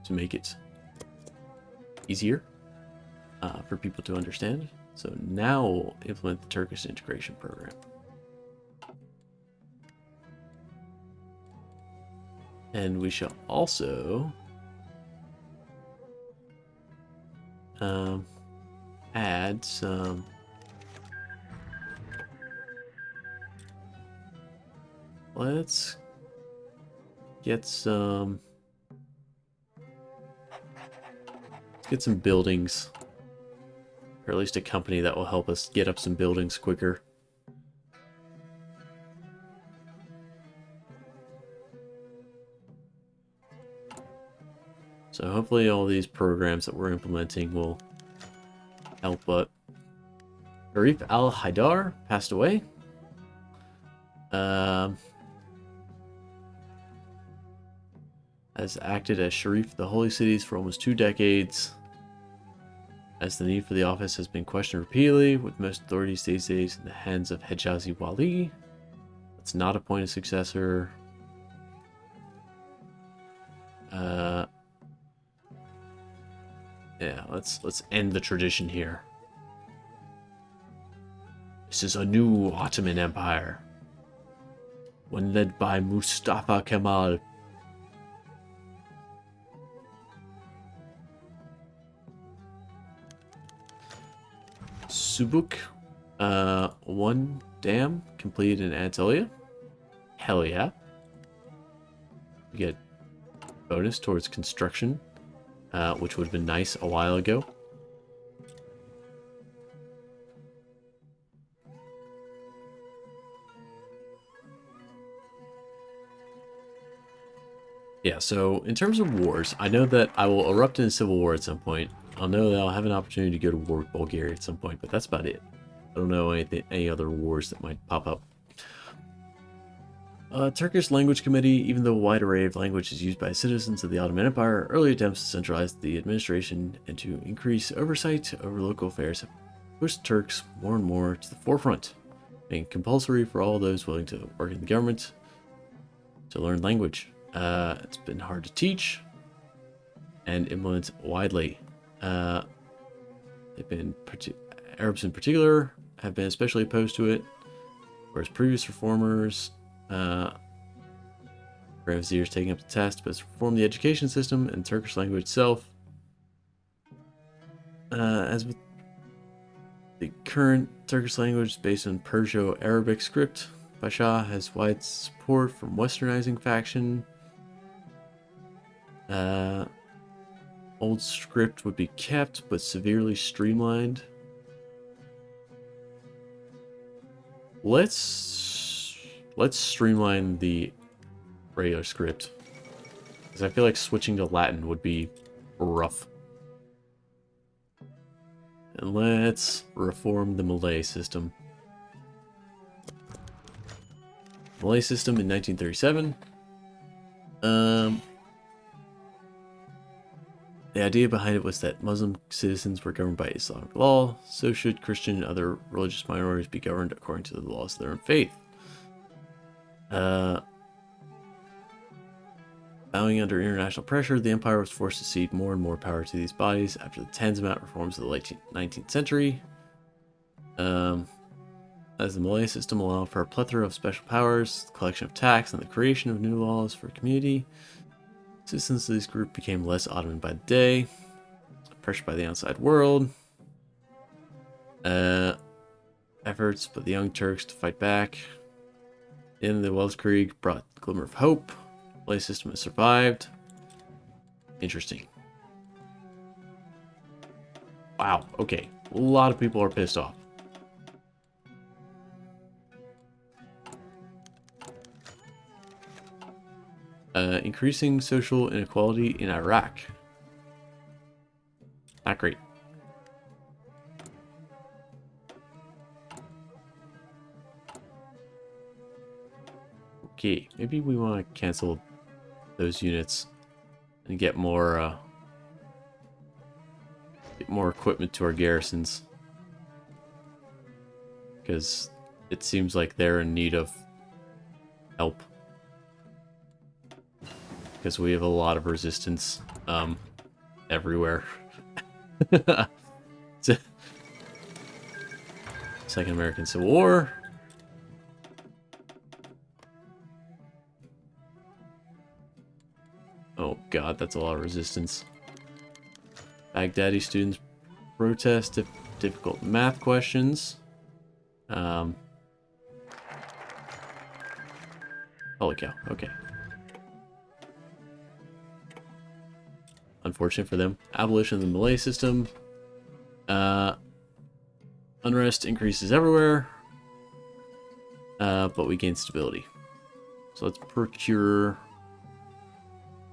to make it easier for people to understand. So now we'll implement the Turkish integration program. And we shall also add some let's get some buildings, or at least a company that will help us get up some buildings quicker. So hopefully all these programs that we're implementing will help. But Sharif al-Haidar passed away. Has acted as Sharif of the Holy Cities for almost 2 decades. As the need for the office has been questioned repeatedly, with most authorities these days in the hands of Hejazi Wali. Let's not appoint a successor. Yeah, let's end the tradition here. This is a new Ottoman Empire, one led by Mustafa Kemal. Subuk, 1 dam completed in Anatolia. Hell yeah. We get bonus towards construction, which would have been nice a while ago. Yeah, so in terms of wars, I know that I will erupt in a civil war at some point. I'll know that I'll have an opportunity to go to war with Bulgaria at some point, but that's about it. I don't know any other wars that might pop up. Turkish Language Committee, even though a wide array of language is used by citizens of the Ottoman Empire, early attempts to centralize the administration and to increase oversight over local affairs have pushed Turks more and more to the forefront, making it compulsory for all those willing to work in the government to learn language. It's been hard to teach and implement widely. Arabs in particular have been especially opposed to it, whereas previous reformers, Grand Vizier's taking up the task to reform the education system and Turkish language itself. As with the current Turkish language based on Perso-Arabic script, Pasha has wide support from Westernizing faction. Old script would be kept, but severely streamlined. Let's streamline the regular script, because I feel like switching to Latin would be rough. And let's reform the Malay system. Malay system in 1937. The idea behind it was that Muslim citizens were governed by Islamic law, so should Christian and other religious minorities be governed according to the laws of their own faith. Bowing under international pressure, the empire was forced to cede more and more power to these bodies after the Tanzimat reforms of the late 19th century. As the Malay system allowed for a plethora of special powers, the collection of tax, and the creation of new laws for community, citizens of this group became less Ottoman by the day, pressured by the outside world. Efforts by the Young Turks to fight back. The end of the Weltkrieg brought a glimmer of hope. The Malay system has survived. Interesting. Wow, okay. A lot of people are pissed off. Increasing social inequality in Iraq. Not great. Okay, maybe we want to cancel those units and get more equipment to our garrisons, because it seems like they're in need of help, because we have a lot of resistance everywhere. Second American Civil War. Oh god, that's a lot of resistance. Baghdadi students protest difficult math questions. Holy cow, okay. Unfortunate for them. Abolition of the Malay system. Unrest increases everywhere. But we gain stability. So let's procure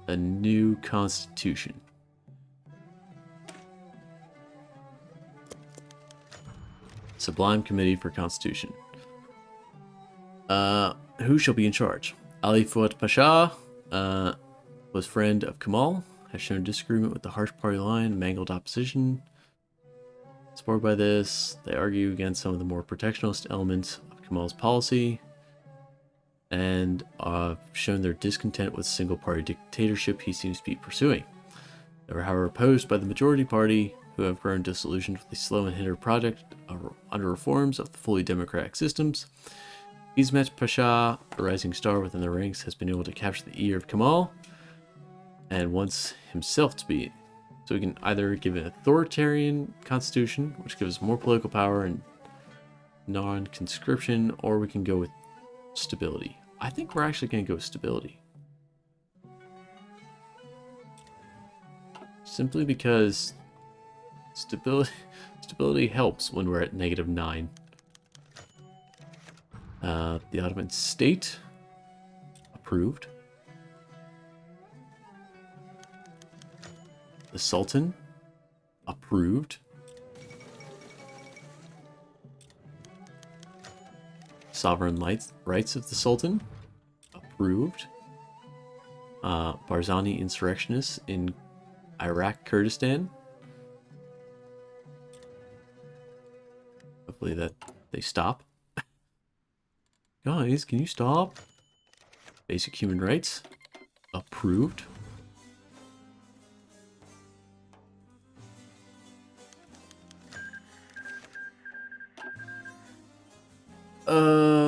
a new constitution. Sublime Committee for Constitution. Who shall be in charge? Ali Fuad Pasha was friend of Kemal, has shown disagreement with the harsh party line, mangled opposition. Supported by this, they argue against some of the more protectionist elements of Kemal's policy, and shown their discontent with single-party dictatorship he seems to be pursuing. They were, however, opposed by the majority party, who have grown disillusioned with the slow and hindered project under reforms of the fully democratic systems. Hizmet Pasha, a rising star within the ranks, has been able to capture the ear of Kemal, and wants himself to be. So we can either give an authoritarian constitution, which gives more political power and non-conscription, or we can go with stability. I think we're actually going to go with stability. Simply because stability helps when we're at -9. The Ottoman state, approved. The Sultan, approved. Sovereign rights of the Sultan, approved. Barzani insurrectionists in Iraq, Kurdistan. Hopefully that they stop. Guys, can you stop? Basic human rights, approved.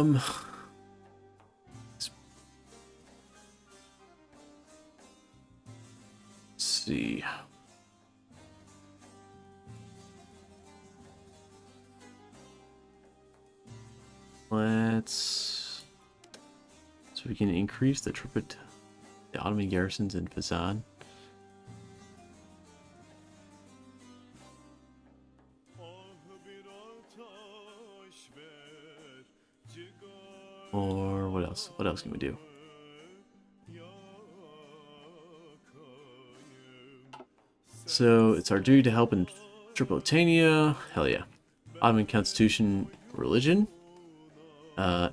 Let's see. So we can increase the Ottoman garrisons in Fezzan. Or what else? What else can we do? So it's our duty to help in Tripolitania. Hell yeah. Ottoman constitution, religion.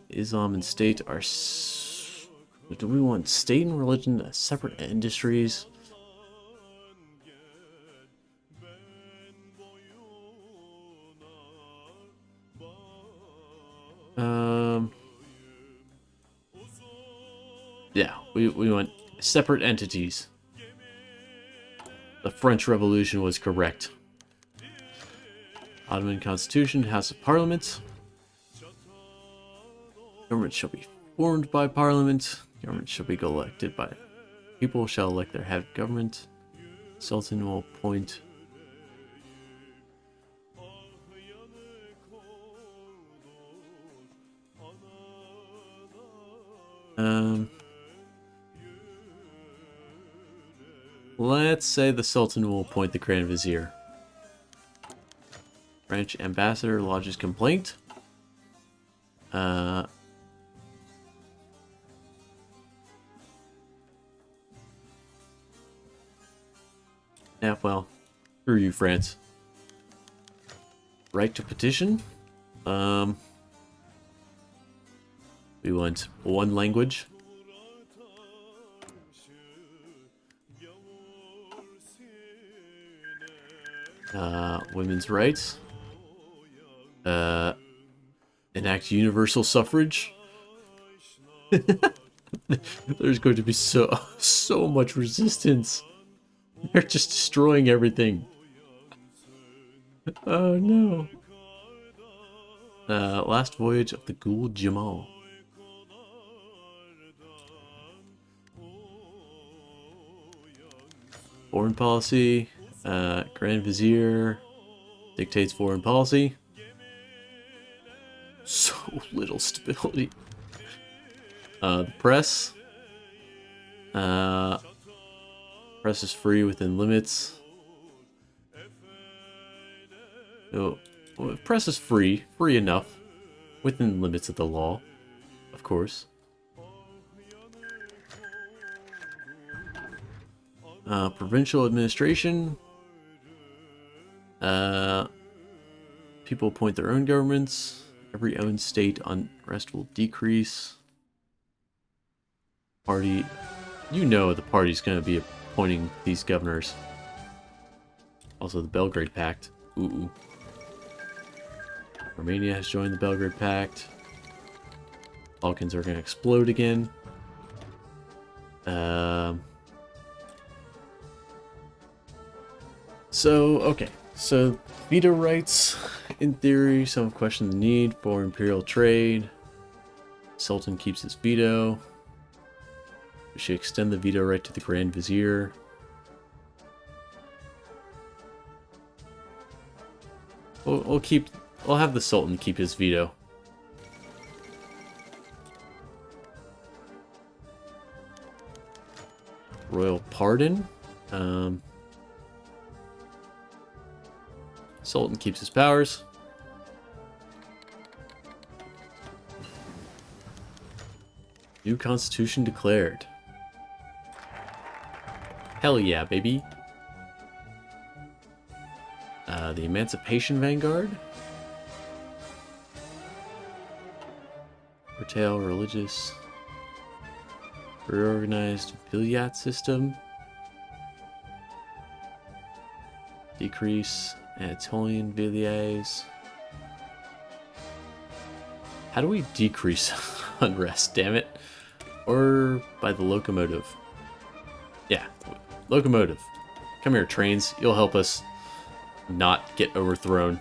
Islam and state are... Do we want state and religion as separate industries? Yeah, we want separate entities. The French Revolution was correct. Ottoman Constitution, House of Parliament. Government shall be formed by Parliament. Government shall be elected by people. Shall elect their head of government. Sultan will appoint. Let's say the Sultan will appoint the Grand Vizier. French ambassador lodges complaint. Yeah, well, screw you, France. Right to petition. We want one language. Women's rights. Enact universal suffrage. There's going to be so much resistance. They're just destroying everything. Oh no. Last voyage of the Gul Jamal. Foreign policy. Grand Vizier dictates foreign policy. So little stability. The press. Press is free within limits. Oh, well, press is free enough, within limits of the law, of course. Provincial administration. People appoint their own governments. Every own state unrest will decrease. Party, you know the party's going to be appointing these governors. Also the Belgrade Pact. Ooh. Romania has joined the Belgrade Pact. Balkans are going to explode again. Okay. So, veto rights. In theory, some question the need for imperial trade. Sultan keeps his veto. We should extend the veto right to the Grand Vizier. We'll have the Sultan keep his veto. Royal pardon. Sultan keeps his powers. New constitution declared. Hell yeah, baby. The Emancipation Vanguard. Curtail religious. Reorganized Vilayat system. Decrease Anatolian Vilayets. How do we decrease unrest, damn it? Or by the locomotive. Yeah, locomotive. Come here, trains. You'll help us not get overthrown.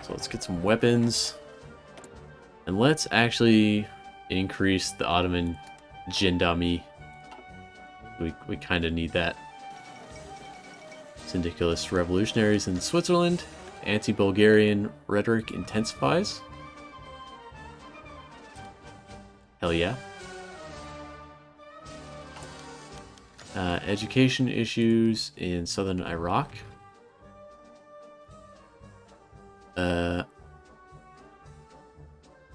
So let's get some weapons. And let's actually increase the Ottoman gendarmerie. We kind of need that. Syndicalist revolutionaries in Switzerland. Anti-Bulgarian rhetoric intensifies. Hell yeah. Education issues in southern Iraq.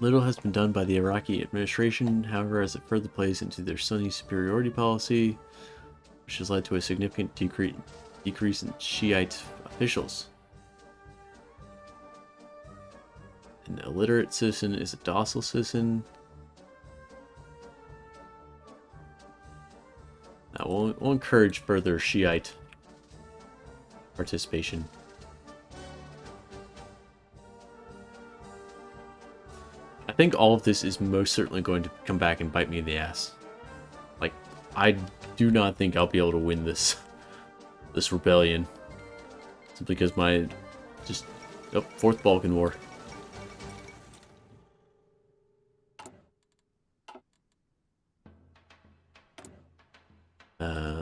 Little has been done by the Iraqi administration, however, as it further plays into their Sunni superiority policy, which has led to a significant decrease in Shiite officials. An illiterate citizen is a docile citizen. Now, we'll encourage further Shiite participation. think all of this is most certainly going to come back and bite me in the ass. Like, I do not think I'll be able to win this rebellion. Simply because my Fourth Balkan War.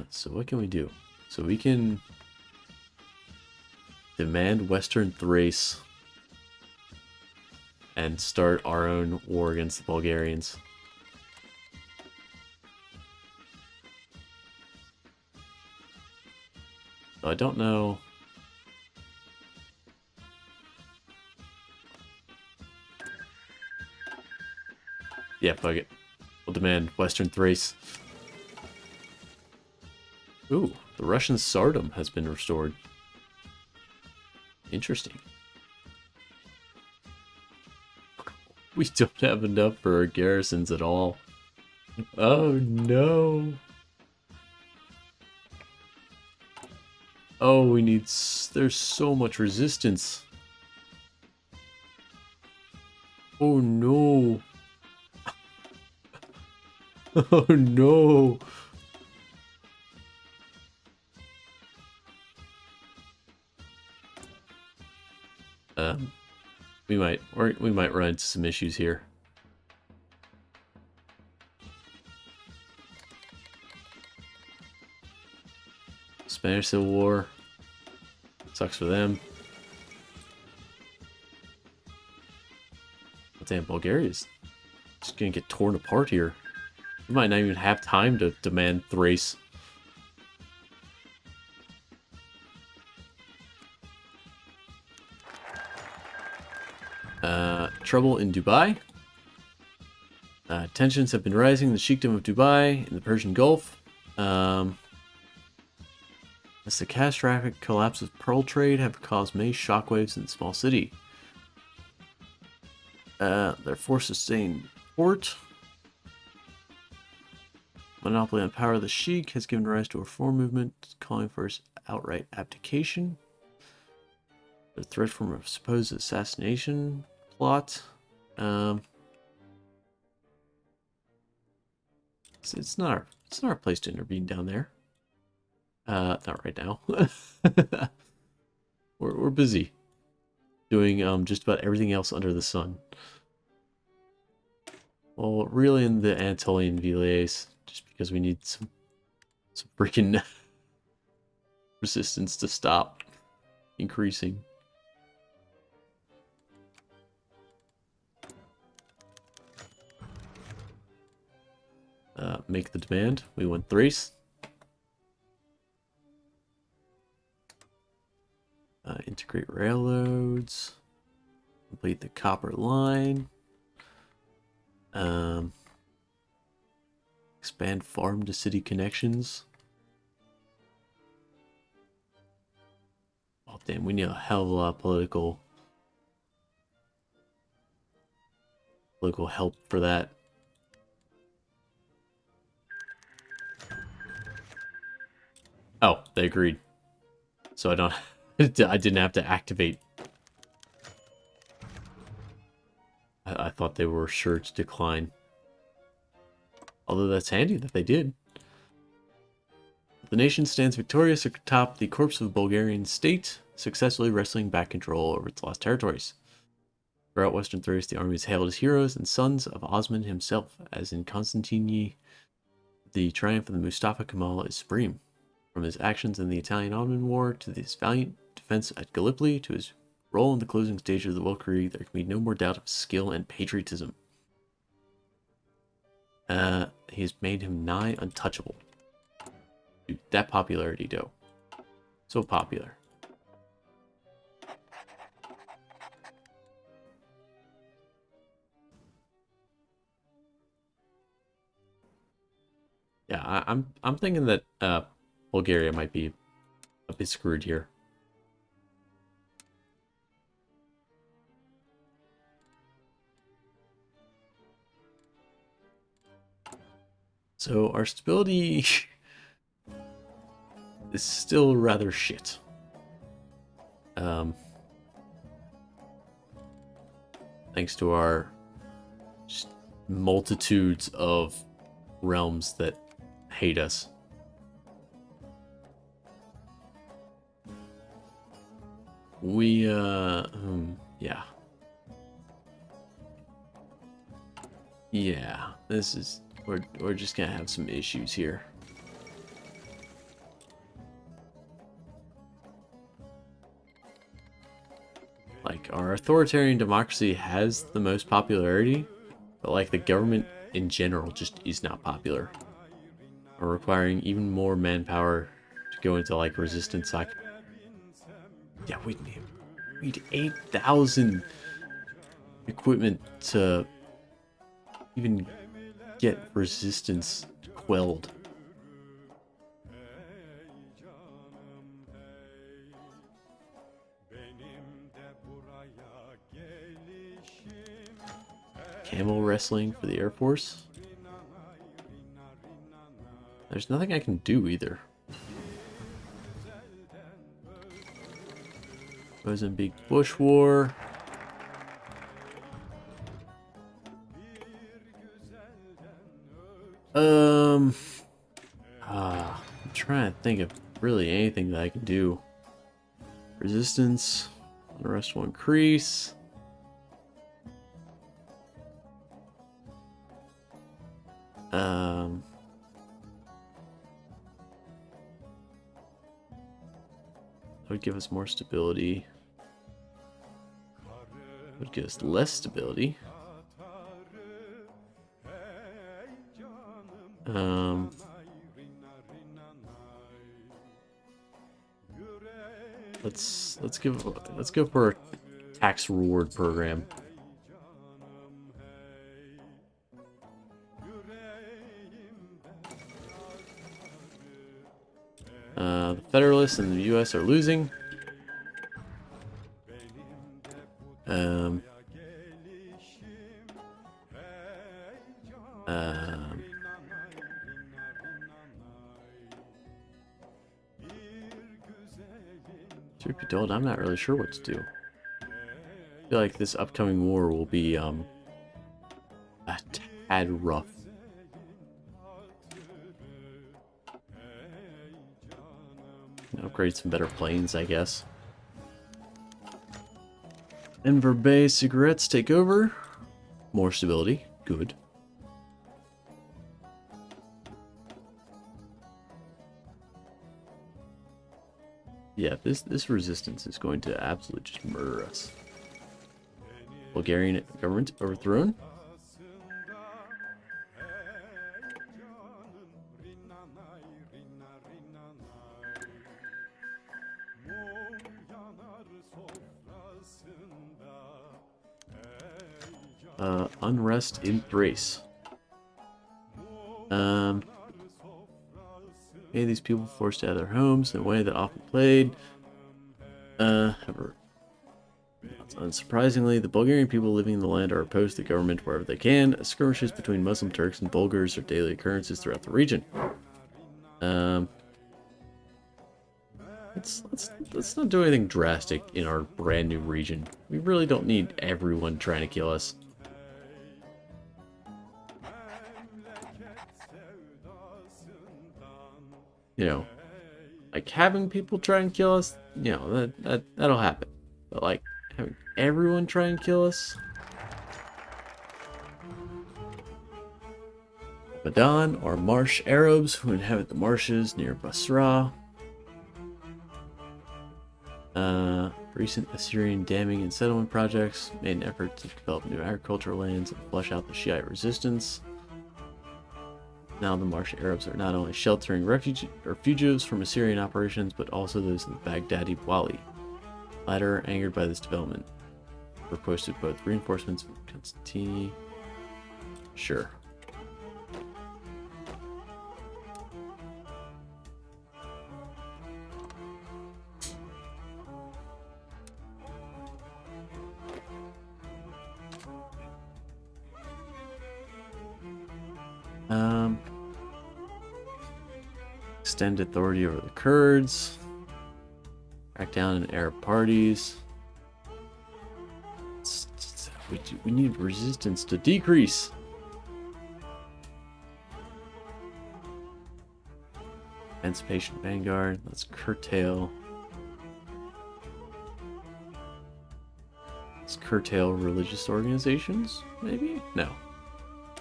So what can we do? So we can demand Western Thrace and start our own war against the Bulgarians. I don't know. Yeah, fuck it. We'll demand Western Thrace. Ooh, the Russian Tsardom has been restored. Interesting. We don't have enough for our garrisons at all. Oh no. Oh, we need... There's so much resistance. Oh no. Oh no. We might run into some issues here. Spanish Civil War. Sucks for them. But damn, Bulgaria's just gonna get torn apart here. We might not even have time to demand Thrace. Trouble in Dubai. Tensions have been rising in the Sheikhdom of Dubai in the Persian Gulf. As the catastrophic collapse of pearl trade have caused many shockwaves in the small city. Their forces stay in port. Monopoly on power of the Sheikh has given rise to a reform movement calling for his outright abdication. The threat from a supposed assassination plot. It's not our place to intervene down there. Not right now. We're busy doing just about everything else under the sun. Well, really in the Anatolian vilayets, just because we need some freaking resistance to stop increasing. Make the demand. We want Thrace. Integrate railroads. Complete the copper line. Expand farm to city connections. Oh damn, we need a hell of a lot of political help for that. Oh, they agreed. So I don't I didn't have to activate. I thought they were sure to decline. Although that's handy that they did. The nation stands victorious atop the corpse of the Bulgarian state, successfully wresting back control over its lost territories. Throughout Western Thrace, the army is hailed as heroes and sons of Osman himself, as in Constantini, the triumph of the Mustafa Kemal is supreme. From his actions in the Italian-Ottoman War to his valiant defense at Gallipoli to his role in the closing stage of the Weltkrieg, there can be no more doubt of his skill and patriotism. He has made him nigh untouchable. Dude, that popularity, though. So popular. Yeah, I'm thinking that Bulgaria might be a bit screwed here. So our stability is still rather shit. Thanks to our multitudes of realms that hate us. We, yeah. Yeah, this is, we're just gonna have some issues here. Like, our authoritarian democracy has the most popularity, but like the government in general just is not popular. We're requiring even more manpower to go into like resistance. Like, yeah, we need 8,000 equipment to even get resistance quelled. Camel wrestling for the Air Force. There's nothing I can do either. Mozambique Bush War. I'm trying to think of really anything that I can do. Resistance. Unrest will increase. That would give us more stability. That would give us less stability. Let's go for a tax reward program. The Federalists and the U.S. are losing. Truth be told, I'm not really sure what to do. I feel like this upcoming war will be a tad rough. Upgrade some better planes, I guess. Enver Bay cigarettes take over. More stability. Good. Yeah, this resistance is going to absolutely just murder us. Bulgarian government overthrown. Unrest in Thrace. These people forced out of their homes in a way that often played. However, unsurprisingly, the Bulgarian people living in the land are opposed to the government wherever they can. Skirmishes between Muslim Turks and Bulgars are daily occurrences throughout the region. Let's not do anything drastic in our brand new region. We really don't need everyone trying to kill us. You know, like having people try and kill us, you know, that'll happen. But like having everyone try and kill us. Madan are marsh Arabs who inhabit the marshes near Basra. Recent Assyrian damming and settlement projects made an effort to develop new agricultural lands and flush out the Shiite resistance. Now the marsh Arabs are not only sheltering fugitives from Assyrian operations, but also those in the Baghdadi Wali. The latter, angered by this development, were posted both reinforcements from Constantini. Sure. Extend authority over the Kurds. Crack down on Arab parties. We need resistance to decrease. Emancipation Vanguard. Let's curtail. Let's curtail religious organizations, maybe? No.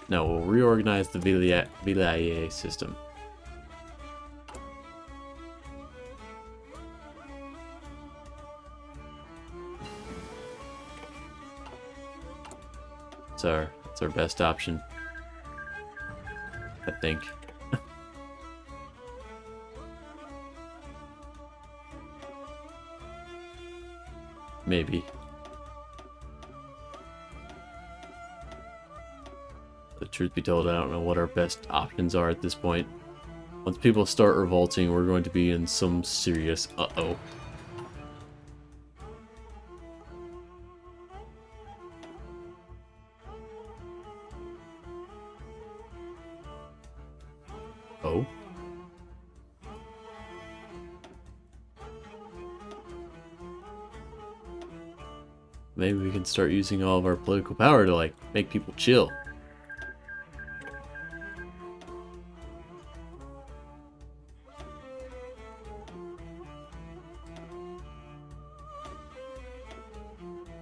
No, we'll reorganize the Vilaye system. That's our best option, I think. Maybe. The truth be told, I don't know what our best options are at this point. Once people start revolting, we're going to be in some serious uh-oh. Oh? Maybe we can start using all of our political power to, like, make people chill.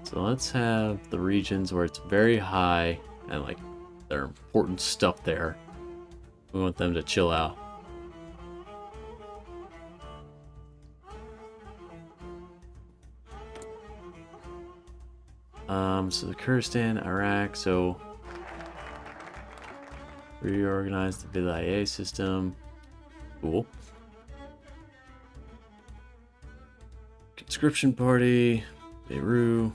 So let's have the regions where it's very high and, like, there are important stuff there. We want them to chill out. So the Kurdistan, Iraq, so reorganize the Vilaye system. Cool. Conscription Party, Beirut.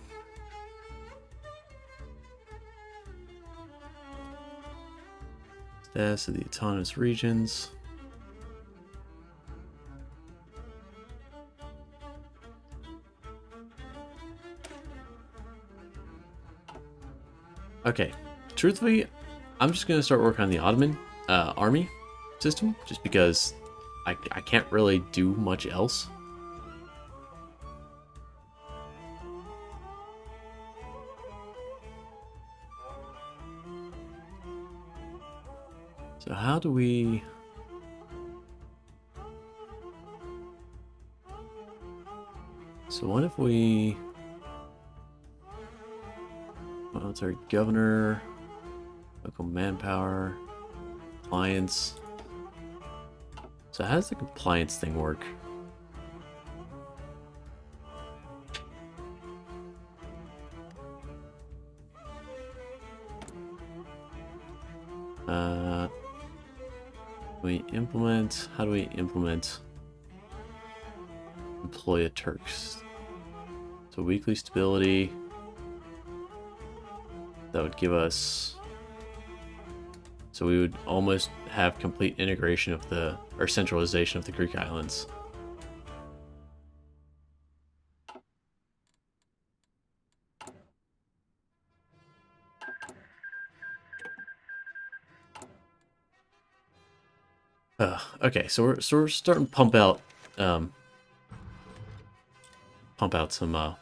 Status of the autonomous regions. Okay, truthfully, I'm just gonna start working on the Ottoman army system, just because I can't really do much else. So how do we... So what if we... Well, it's our governor, local manpower, compliance. So how does the compliance thing work? How do we implement employ a Turks? So weekly stability. That would give us, so we would almost have complete integration of the, or centralization of the Greek islands. Okay, so we're starting to pump out some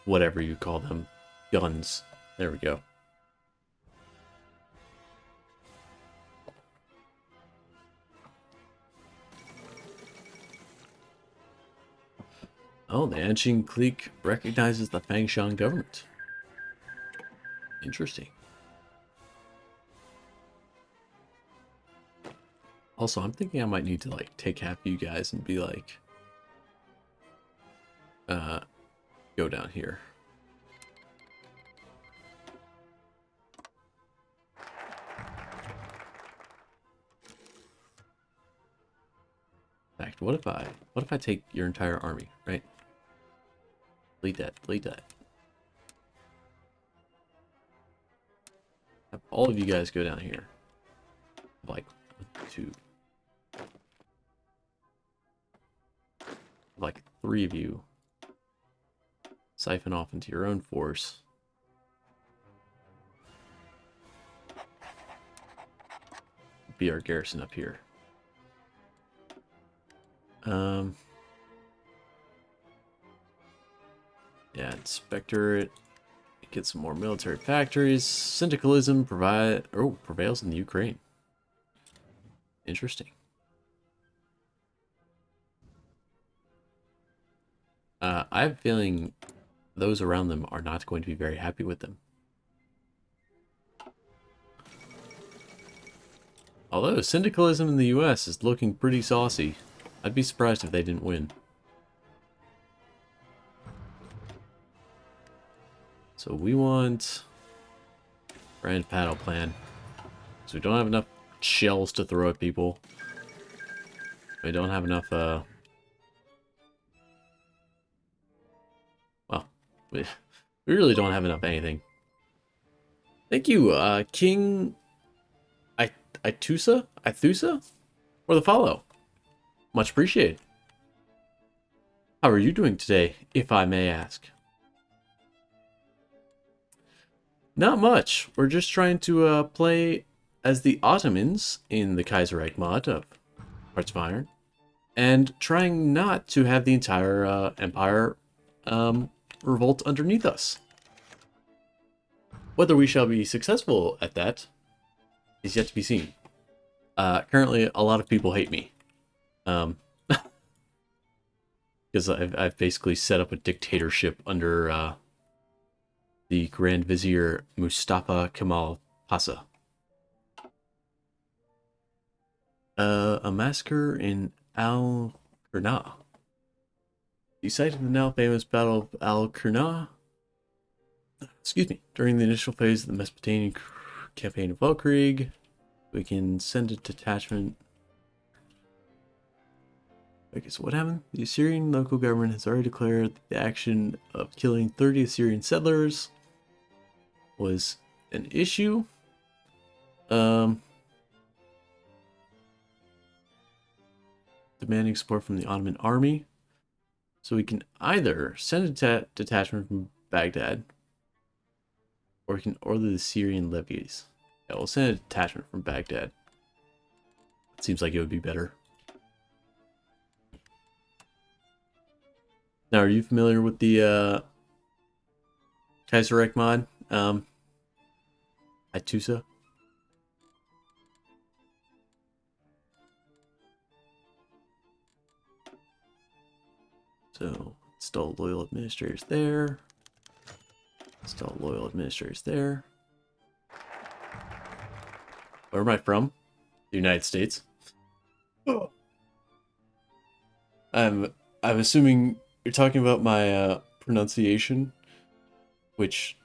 whatever you call them, guns. There we go. Oh, the Anshin clique recognizes the Fangshan government. Interesting. Also, I'm thinking I might need to, like, take half of you guys and be like, go down here. In fact, what if I take your entire army, right? Delete that, delete that. Have all of you guys go down here. Like, 1, 2. Like 3 of you siphon off into your own force. Be our garrison up here. Yeah, inspectorate. Get some more military factories. Syndicalism prevails in the Ukraine. Interesting. I have a feeling those around them are not going to be very happy with them. Although syndicalism in the US is looking pretty saucy, I'd be surprised if they didn't win. So we want grand paddle plan. So we don't have enough shells to throw at people. We don't have enough, well, we really don't have enough anything. Thank you, King Ithusa, for the follow. Much appreciated. How are you doing today, if I may ask? Not much. We're just trying to play as the Ottomans in the Kaiserreich mod of Hearts of Iron, and trying not to have the entire empire revolt underneath us. Whether we shall be successful at that is yet to be seen. Currently, a lot of people hate me. Because I've basically set up a dictatorship under the Grand Vizier Mustafa Kemal Pasha. A massacre in Al-Qurna. The site of the now famous Battle of Al-Qurna, excuse me, during the initial phase of the Mesopotamian campaign of Weltkrieg, we can send a detachment. Okay, so what happened? The Assyrian local government has already declared that the action of killing 30 Assyrian settlers was an issue. Demanding support from the Ottoman army. So we can either send a detachment from Baghdad, or we can order the Syrian levies. Yeah, we'll send a detachment from Baghdad. It seems like it would be better. Now, are you familiar with the Kaiserreich mod? Itusa? So, install loyal administrators there. Install loyal administrators there. Where am I from? The United States. Oh. I'm assuming you're talking about my pronunciation, which,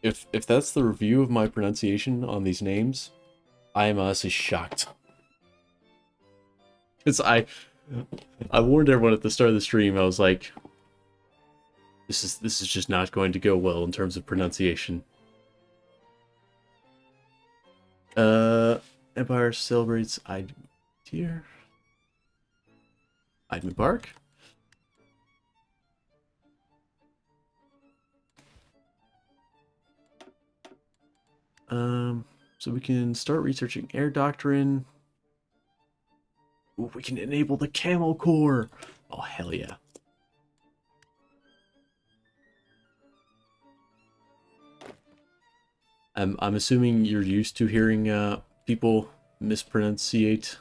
if that's the review of my pronunciation on these names, I am honestly shocked. Because I warned everyone at the start of the stream. I was like, this is just not going to go well in terms of pronunciation. Empire celebrates Eid here. Eid Mubarak. So we can start researching air doctrine. Ooh, we can enable the Camel Corps. Oh, hell yeah. I'm assuming you're used to hearing people mispronounce just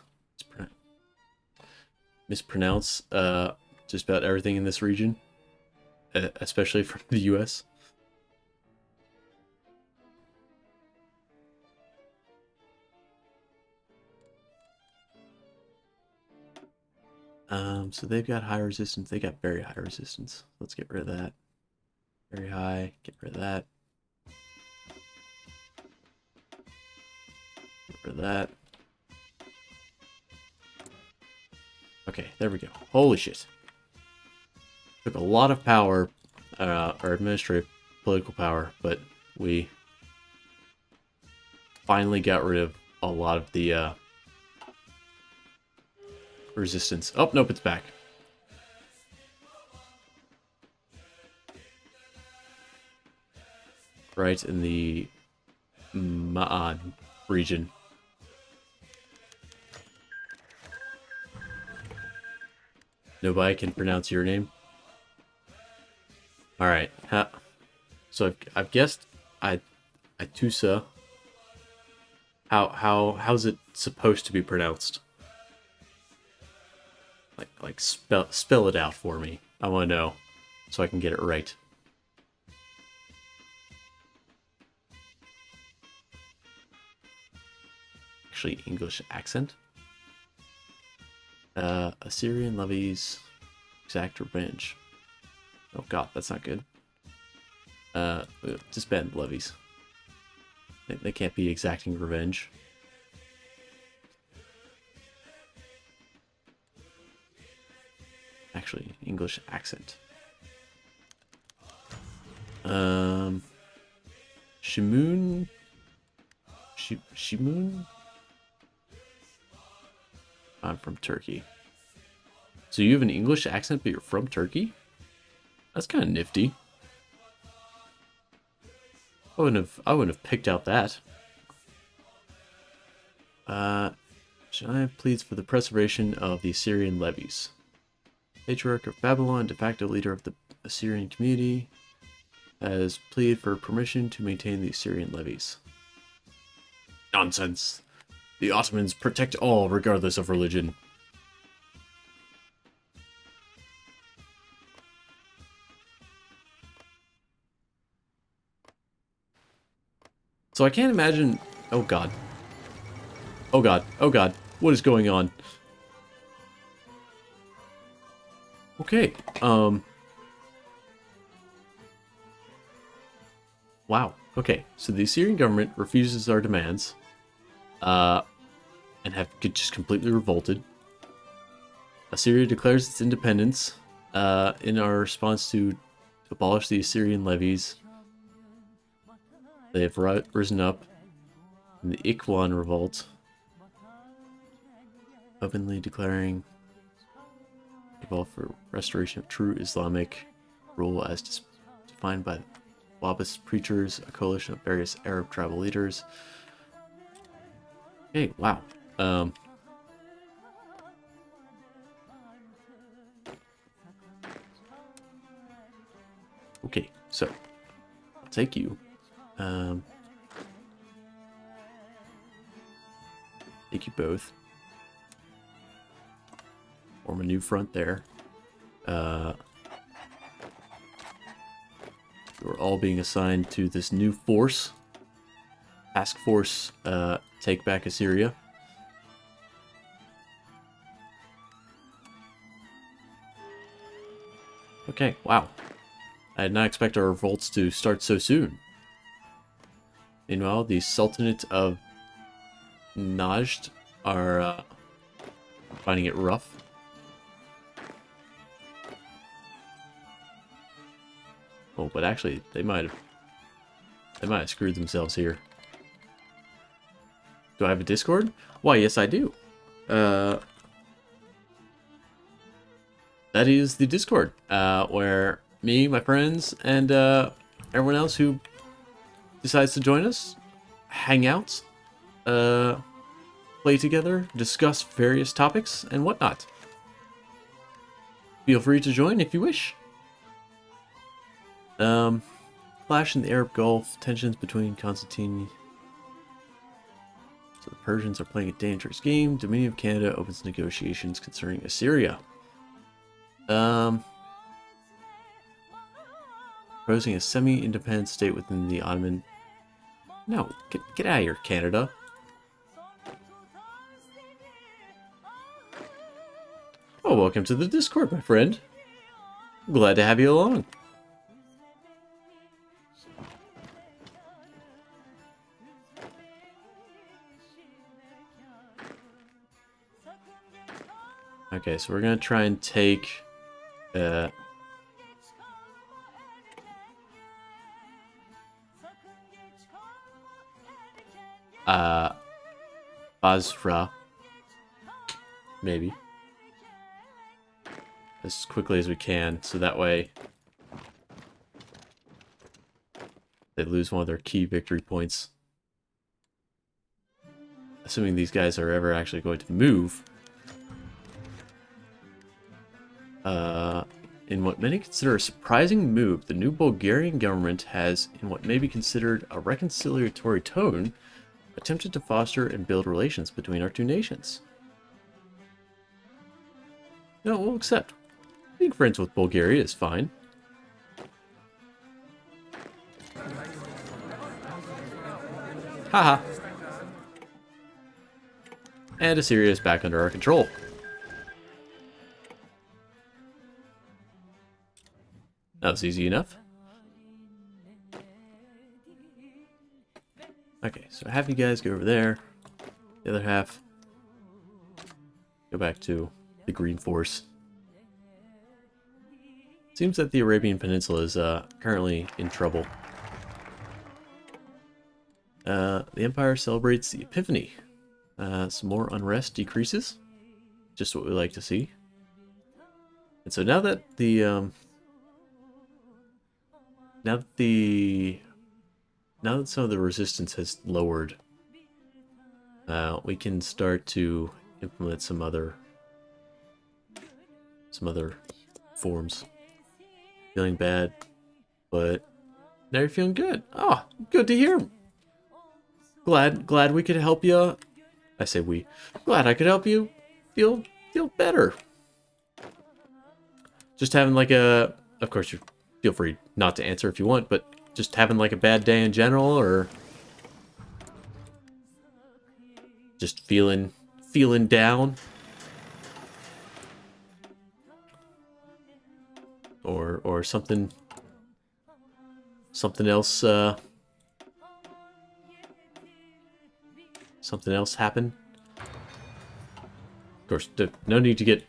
about everything in this region, especially from the US. So they've got high resistance. They got very high resistance. Let's get rid of that. Very high. Get rid of that. Get rid of that. Okay, there we go. Holy shit. Took a lot of power, or administrative political power, but we finally got rid of a lot of the resistance. Oh, nope, it's back. Right in the Ma'an region. Nobody can pronounce your name? Alright. So I've guessed Itusa. How's it supposed to be pronounced? Like spell it out for me. I want to know so I can get it right. Actually, English accent. Assyrian levies exact revenge. Oh god, that's not good. Disband levies. They can't be exacting revenge. Actually, English accent. Shimoon? Shimoon? I'm from Turkey. So you have an English accent, but you're from Turkey? That's kind of nifty. I wouldn't have picked out that. Shania pleads for the preservation of the Assyrian levies. Patriarch of Babylon, de facto leader of the Assyrian community, has pleaded for permission to maintain the Assyrian levies. Nonsense. The Ottomans protect all, regardless of religion. So I can't imagine... Oh god. Oh god. Oh god. What is going on? Okay. Wow. Okay. So the Assyrian government refuses our demands. And have just completely revolted. Assyria declares its independence in our response to abolish the Assyrian levies. They have risen up in the Ikhwan revolt, openly declaring revolt for restoration of true Islamic rule as defined by Wahhabist preachers, a coalition of various Arab tribal leaders. Okay, wow. Okay, so I'll take you. Take you both. Form a new front there. You're all being assigned to this new force. Task Force, take back Assyria. Okay, wow. I did not expect our revolts to start so soon. Meanwhile, the Sultanate of Najd are finding it rough. Oh, but actually, they might have screwed themselves here. Do I have a Discord? Why, yes, I do. That is the Discord, where me, my friends, and everyone else who decides to join us hang out, play together, discuss various topics, and whatnot. Feel free to join if you wish. Clash in the Arab Gulf, tensions between Constantine. So the Persians are playing a dangerous game. Dominion of Canada opens negotiations concerning Assyria. Proposing a semi-independent state within the Ottoman. No, get out of here, Canada. Oh, welcome to the Discord, my friend. I'm glad to have you along. Okay, so we're gonna try and take Basra, maybe, as quickly as we can, so that way they lose one of their key victory points. Assuming these guys are ever actually going to move. In what many consider a surprising move, the new Bulgarian government has, in what may be considered a reconciliatory tone, attempted to foster and build relations between our two nations. No, we'll accept. Being friends with Bulgaria is fine. Haha. And Assyria is back under our control. That was easy enough. Okay, so half you guys go over there. The other half go back to the Green Force. Seems that the Arabian Peninsula is currently in trouble. The Empire celebrates the Epiphany. Some more unrest decreases. Just what we like to see. And so now that some of the resistance has lowered, we can start to implement some other forms. Feeling bad, but now you're feeling good. Oh, good to hear. Glad we could help you. I say we. Glad I could help you feel better. Just having like a, of course you feel free not to answer if you want, but just having like a bad day in general, or just feeling down, or something else something else happened. Of course, no need to get,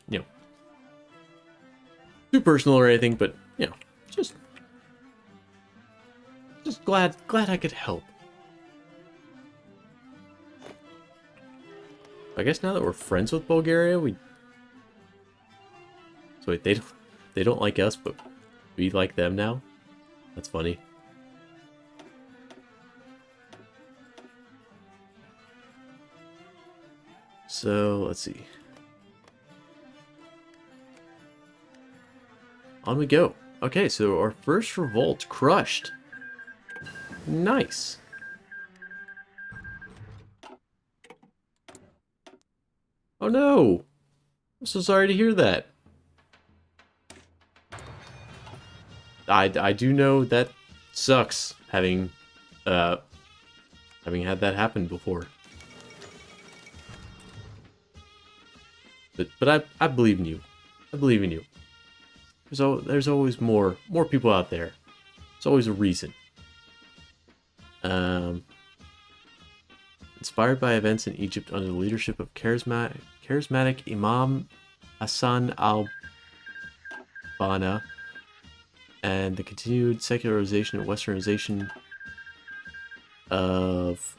too personal or anything, but just glad I could help. I guess now that we're friends with Bulgaria, so wait, they don't like us, but we like them now? That's funny. So, let's see. On we go. Okay, so our first revolt crushed. Nice. Oh no! I'm so sorry to hear that. I do know that sucks, having had that happen before. But I believe in you. I believe in you. There's always more people out there. There's always a reason. Inspired by events in Egypt under the leadership of charismatic Imam Hassan al-Banna and the continued secularization and westernization of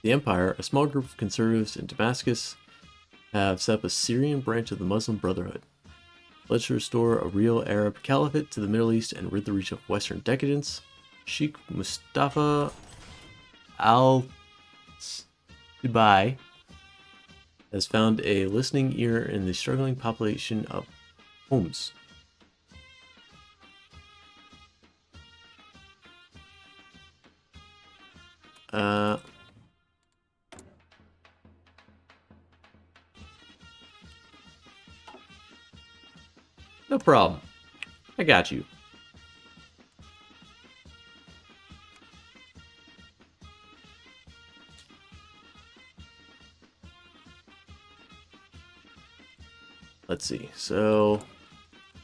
the empire, a small group of conservatives in Damascus have set up a Syrian branch of the Muslim Brotherhood, pledged to restore a real Arab caliphate to the Middle East and rid the region of Western decadence. Sheikh Mustafa al-Dubai has found a listening ear in the struggling population of Homs. No problem. I got you. Let's see. So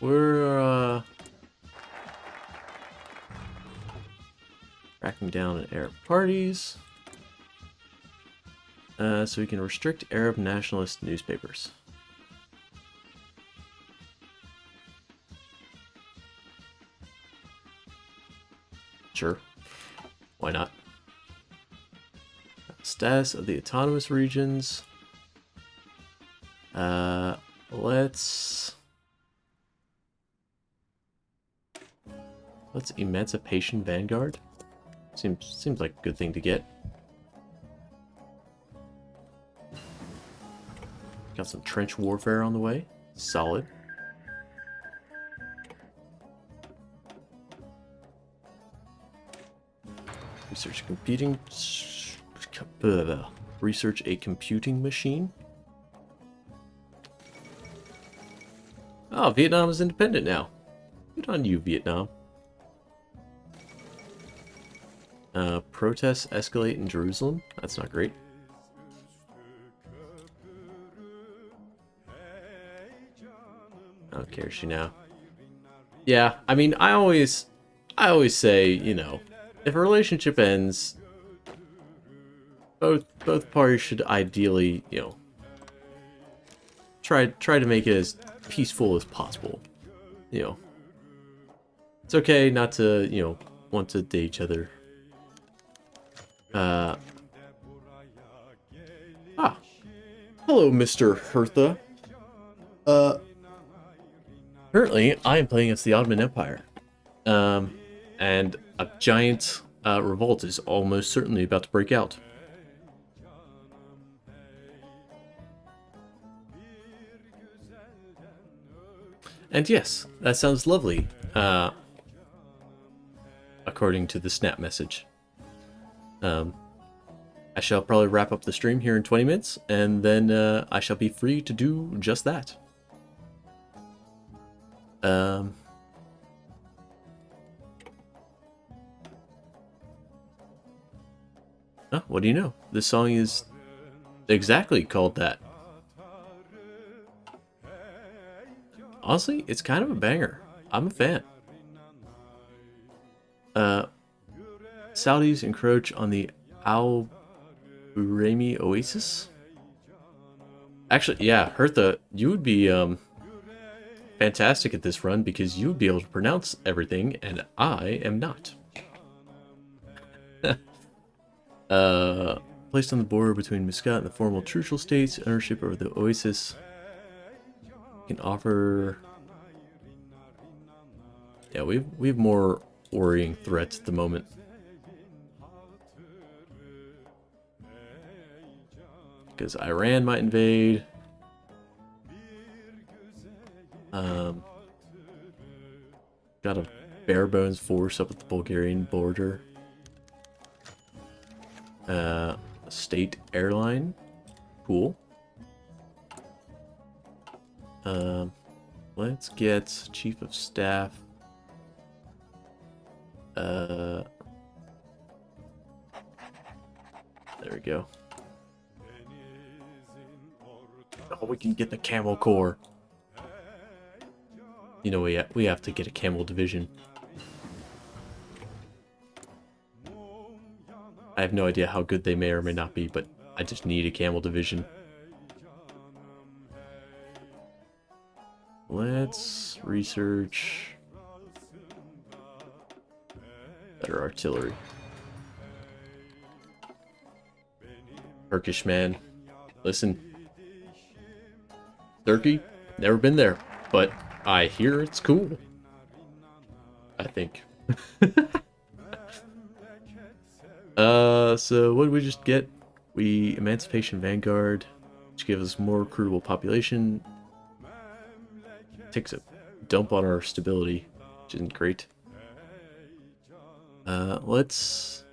we're tracking down Arab parties. So we can restrict Arab nationalist newspapers. Sure. Why not? Status of the autonomous regions. Let's Emancipation Vanguard. Seems like a good thing to get. Got some trench warfare on the way. Solid. Research competing. research a computing machine. Oh, Vietnam is independent now. Good on you, Vietnam. Protests escalate in Jerusalem. That's not great. How cares she now? Yeah, I mean, I always say, you know, if a relationship ends, both parties should ideally, you know, try to make it as peaceful as possible. You know, it's okay not to, you know, want to date each other. Hello, Mr. Hertha. Currently, I am playing against the Ottoman Empire. And a giant revolt is almost certainly about to break out. And yes, that sounds lovely, according to the snap message. I shall probably wrap up the stream here in 20 minutes, and then I shall be free to do just that. Oh, what do you know? This song is exactly called that. Honestly, it's kind of a banger. I'm a fan. Saudis encroach on the Al Buremi Oasis. Actually, yeah, Hertha, you would be fantastic at this run because you would be able to pronounce everything, and I am not. Placed on the border between Muscat and the formal trucial states, ownership over the oasis can offer. Yeah, we have more worrying threats at the moment. Because Iran might invade. Got a bare bones force up at the Bulgarian border. State airline. Cool. Let's get chief of staff. There we go. Oh, we can get the Camel Corps. You know, we have to get a Camel Division. I have no idea how good they may or may not be, but I just need a Camel Division. Let's research better artillery. Turkish man. Listen. Turkey, never been there, but I hear it's cool. I think. So what did we just get? Emancipation Vanguard, which gives us more recruitable population. Takes a dump on our stability, which isn't great. Let's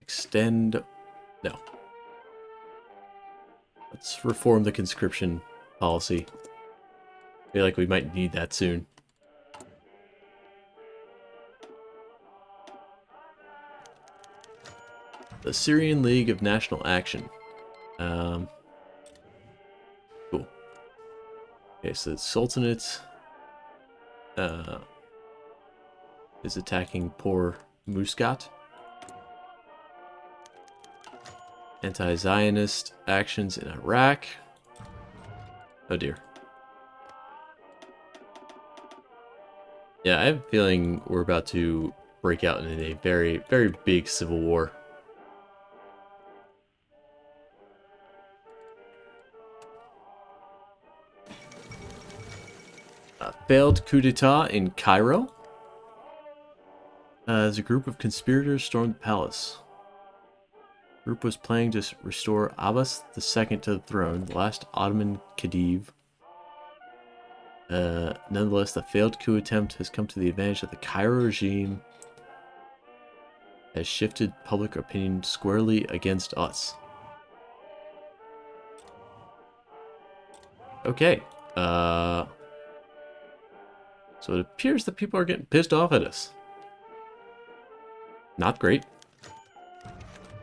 extend. No. Let's reform the conscription policy. I feel like we might need that soon. The Syrian League of National Action. Cool. Okay, so the Sultanate is attacking poor Muscat. Anti-Zionist actions in Iraq. Oh dear. Yeah, I have a feeling we're about to break out in a very, very big civil war. Failed coup d'etat in Cairo. As a group of conspirators stormed the palace. The group was planning to restore Abbas II to the throne, the last Ottoman Khedive. Nonetheless, the failed coup attempt has come to the advantage of the Cairo regime. has shifted public opinion squarely against us. Okay. So it appears that people are getting pissed off at us. Not great.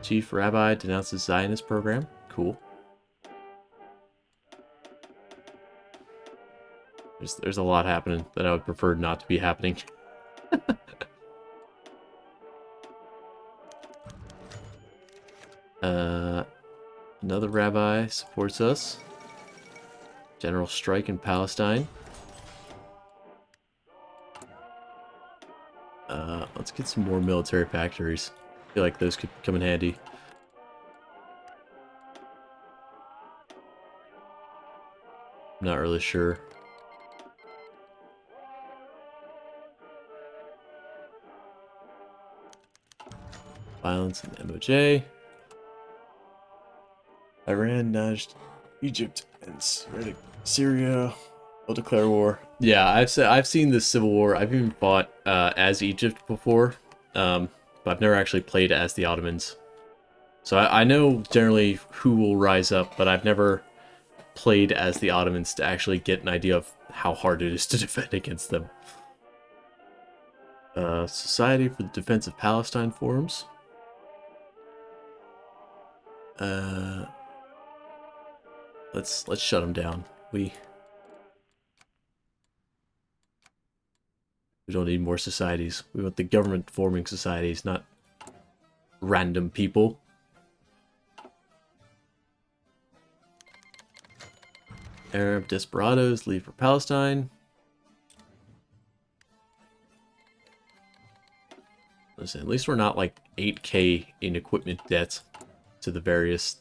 Chief Rabbi denounces Zionist program. Cool. There's a lot happening that I would prefer not to be happening. Another rabbi supports us. General strike in Palestine. Let's get some more military factories. I feel like those could come in handy. I'm not really sure. Violence in the MOJ. Iran nudged Egypt and Syria will declare war. Yeah, I've seen this civil war. I've even fought as Egypt before, but I've never actually played as the Ottomans. So I know generally who will rise up, but I've never played as the Ottomans to actually get an idea of how hard it is to defend against them. Society for the Defense of Palestine forums. Let's shut them down. We don't need more societies. We want the government forming societies, not random people. Arab desperados leave for Palestine. Listen, at least we're not like 8K in equipment debt to the various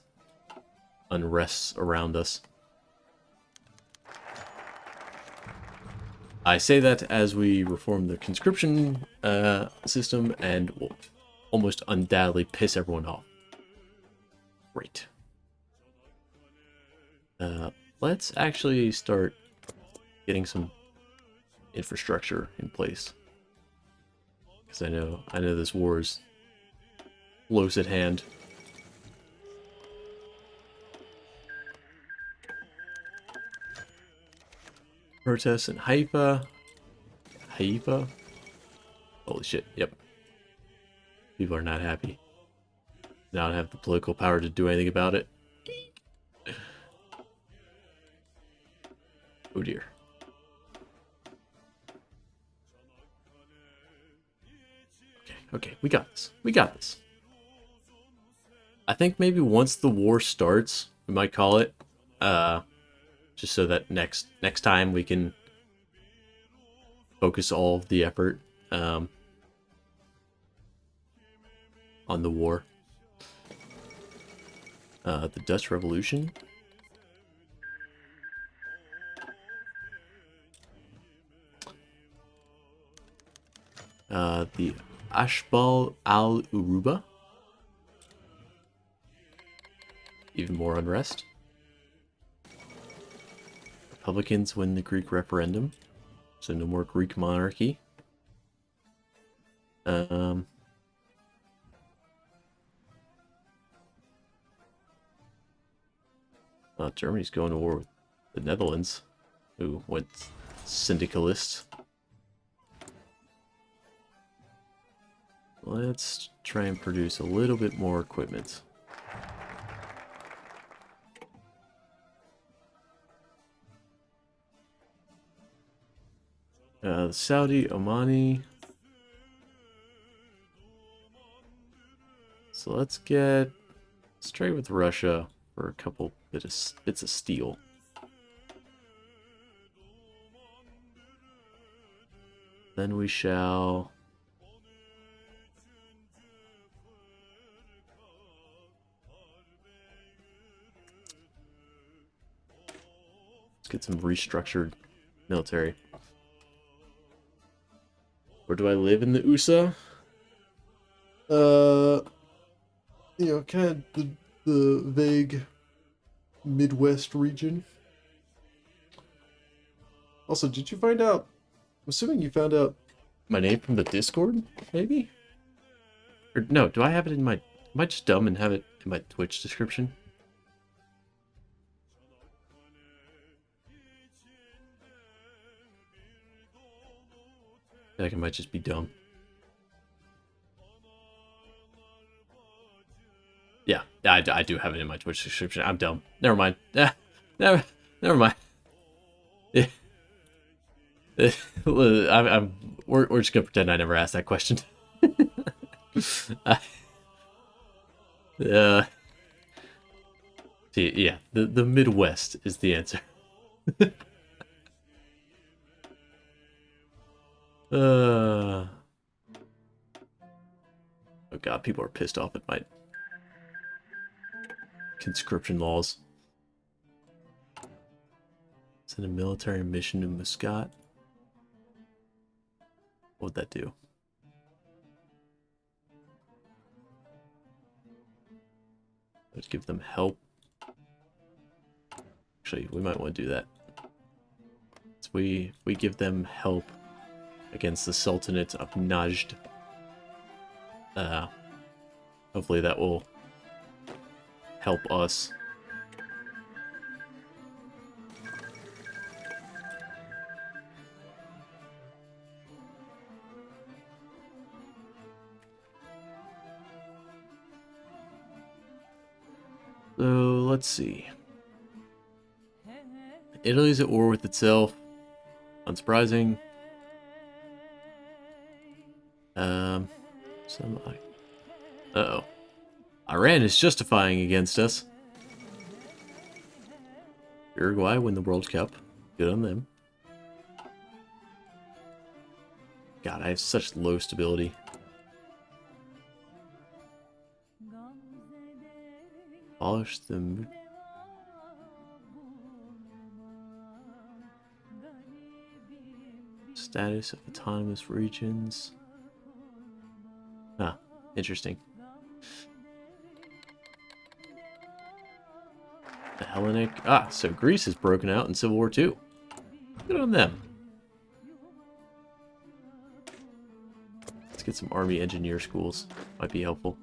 unrests around us. I say that as we reform the conscription system and will almost undoubtedly piss everyone off. Great. Let's actually start getting some infrastructure in place. Because I know this war is close at hand. Protests in Haifa. Haifa? Holy shit, yep. People are not happy. Now I don't have the political power to do anything about it. Oh dear. Okay, we got this. We got this. I think maybe once the war starts, we might call it. Just so that next time we can focus all of the effort on the war. The Dutch Revolution. The Ashbal al-Uruba. Even more unrest. Republicans win the Greek referendum, so no more Greek monarchy. Germany's going to war with the Netherlands, who went syndicalist. Let's try and produce a little bit more equipment. Saudi Omani. So let's trade with Russia for a couple bits of steel. Then we shall let's get some restructured military. Where do I live in the USA? You know, kind of the vague Midwest region. Also, did you find out? I'm assuming you found out my name from the Discord, maybe? Or no, do I have it in my... Am I just dumb and have it in my Twitch description? I feel like I might just be dumb. Yeah, I do have it in my Twitch description. I'm dumb. Never mind. Never mind. We're just gonna pretend I never asked that question. See, yeah, the Midwest is the answer. Oh god, people are pissed off at my conscription laws. Send a military mission to Muscat. What would that do? Let's give them help. Actually, we might want to do that. So we give them help against the Sultanate of Najd. Hopefully that will help us. So let's see. Italy's at war with itself. Unsurprising. Uh-oh. Iran is justifying against us. Uruguay win the World Cup. Good on them. God, I have such low stability. Abolish the... Status of autonomous regions. Ah, interesting. The Hellenic... Ah, so Greece is broken out in Civil War II. Good on them. Let's get some army engineer schools. Might be helpful.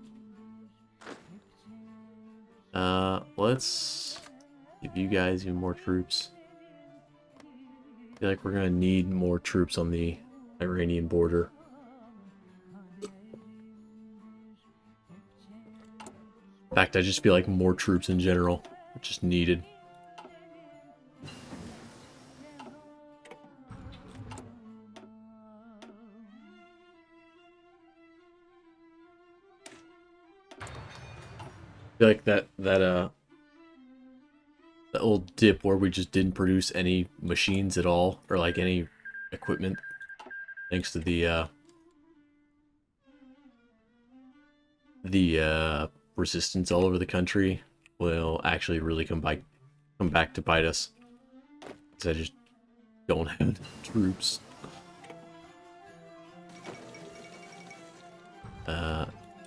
Let's give you guys even more troops. I feel like we're gonna need more troops on the Iranian border. In fact, I just feel like more troops in general are just needed. I feel like that old dip where we just didn't produce any machines at all, or like any equipment, thanks to the resistance all over the country, will actually really come back to bite us. Because I just don't have troops.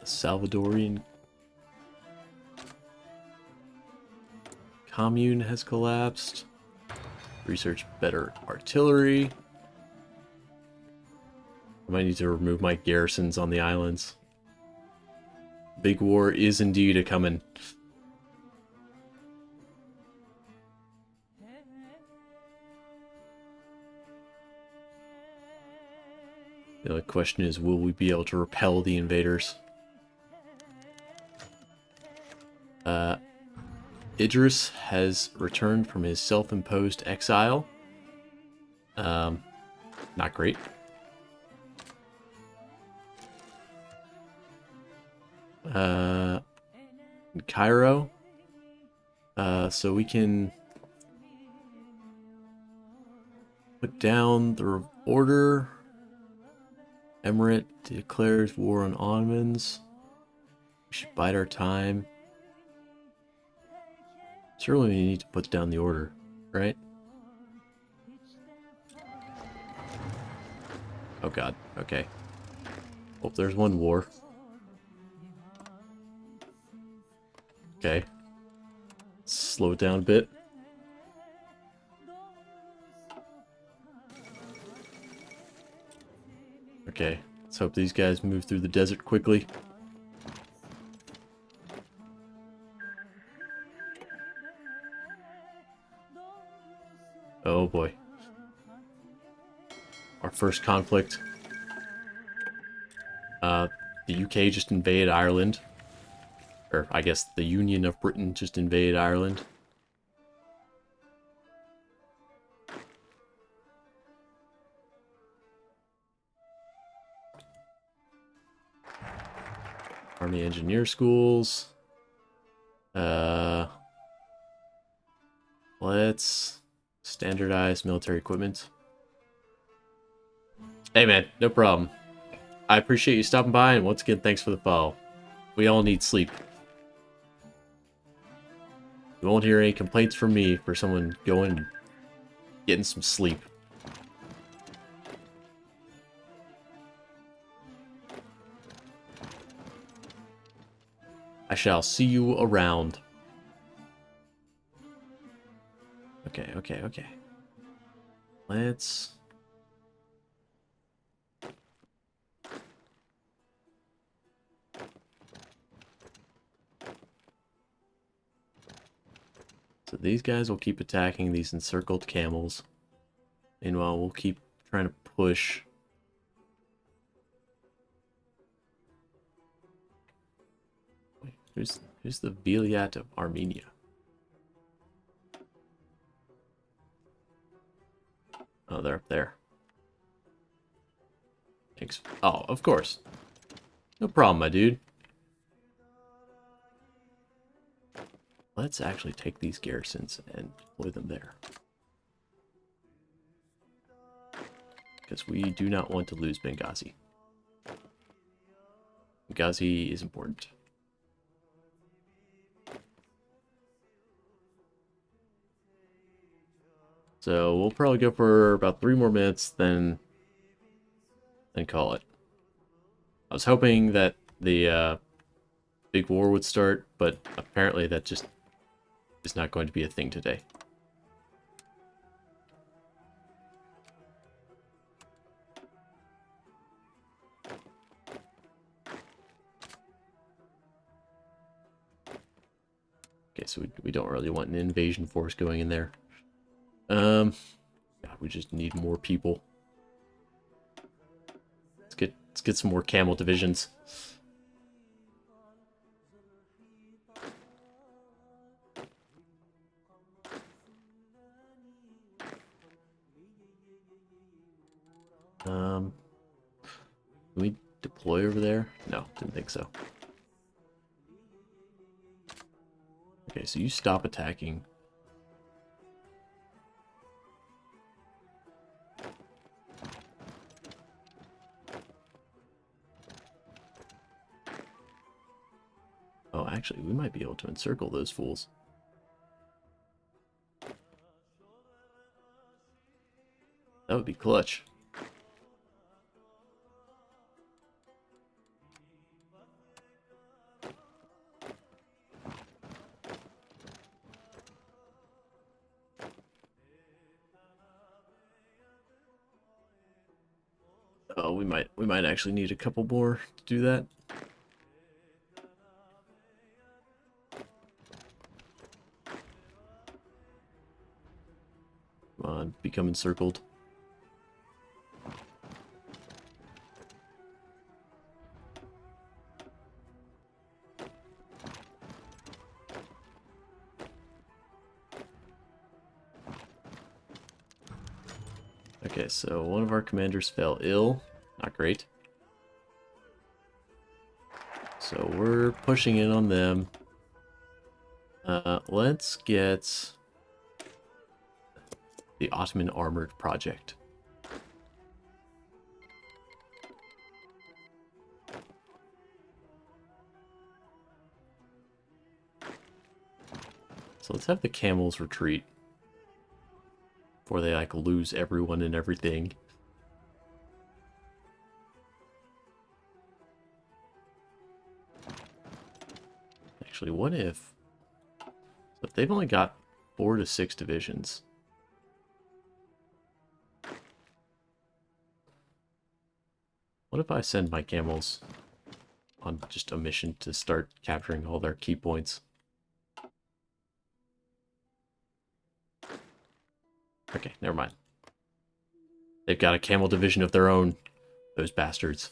Salvadorian commune has collapsed. Research better artillery. I might need to remove my garrisons on the islands. Big war is indeed a coming. The only question is, will we be able to repel the invaders? Idris has returned from his self-imposed exile. Not great. Cairo. So we can put down the order. Emirate declares war on Ottomans. We should bide our time. Surely we need to put down the order, right? Oh god, okay. Oh, there's one war. Okay. Slow it down a bit. Okay, let's hope these guys move through the desert quickly. Oh boy. Our first conflict. The UK just invaded Ireland. Or, I guess, the Union of Britain just invaded Ireland. Army Engineer Schools. Let's standardize military equipment. Hey man, no problem. I appreciate you stopping by, and once again, thanks for the follow. We all need sleep. You won't hear any complaints from me for someone going and getting some sleep. I shall see you around. Okay. Let's... So these guys will keep attacking these encircled camels. Meanwhile, we'll keep trying to push. Wait, who's the Vilayet of Armenia? Oh, they're up there. Thanks. Oh, of course. No problem, my dude. Let's actually take these garrisons and deploy them there. Because we do not want to lose Benghazi. Benghazi is important. So we'll probably go for about 3 more minutes, then call it. I was hoping that the big war would start, but apparently that just is not going to be a thing today. Okay, so we don't really want an invasion force going in there. God, we just need more people. Let's get some more camel divisions. Can we deploy over there? No, didn't think so. Okay, so you stop attacking. Oh, actually, we might be able to encircle those fools. That would be clutch. Oh, we might actually need a couple more to do that. Come on, become encircled. Okay, so one of our commanders fell ill. Not great. So we're pushing in on them. Let's get the Ottoman Armored Project. So let's have the camels retreat before they like lose everyone and everything. Actually, what if... So if they've only got 4 to 6 divisions... What if I send my camels on just a mission to start capturing all their key points? Okay, never mind. They've got a camel division of their own. Those bastards.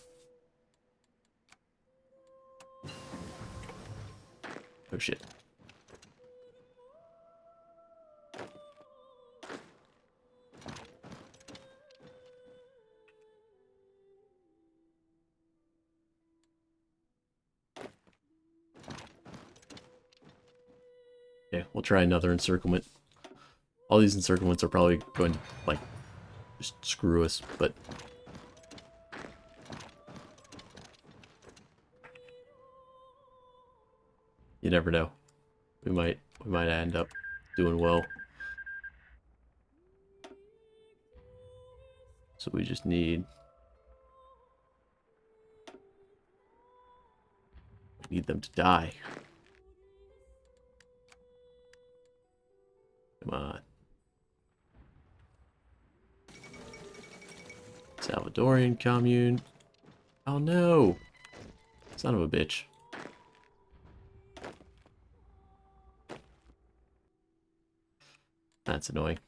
Oh shit. Okay, we'll try another encirclement. All these encirclements are probably going to, like, just screw us, but... you never know. We might end up doing well. So we just need them to die. Come on. Salvadorian commune. Oh no! Son of a bitch. That's annoying.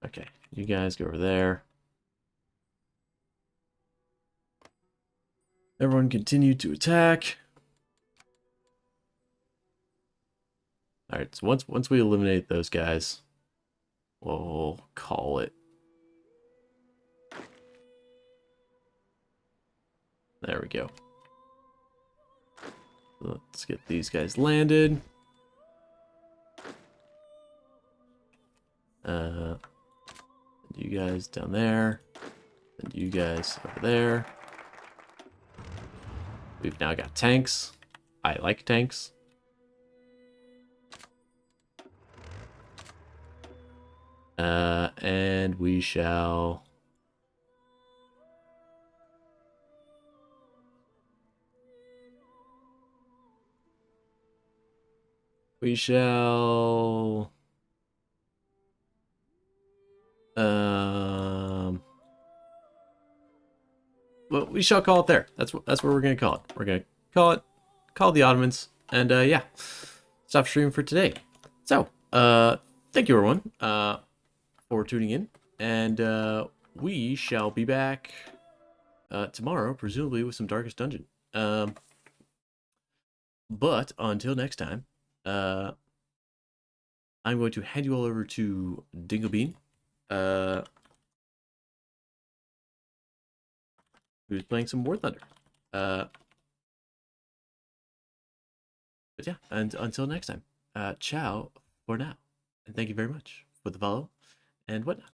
Okay, you guys go over there. Everyone continue to attack. Alright, so once we eliminate those guys, we'll call it. There we go. Let's get these guys landed. You guys down there. And you guys over there. We've now got tanks. I like tanks. And we shall... well, we shall call it there. That's what we're gonna call it. We're gonna call the Ottomans, and yeah, stop streaming for today. So, thank you everyone for tuning in, and we shall be back tomorrow, presumably with some Darkest Dungeon. But until next time, I'm going to hand you all over to Dingobean, who's playing some War Thunder. But yeah, and until next time, ciao for now. And thank you very much for the follow and whatnot.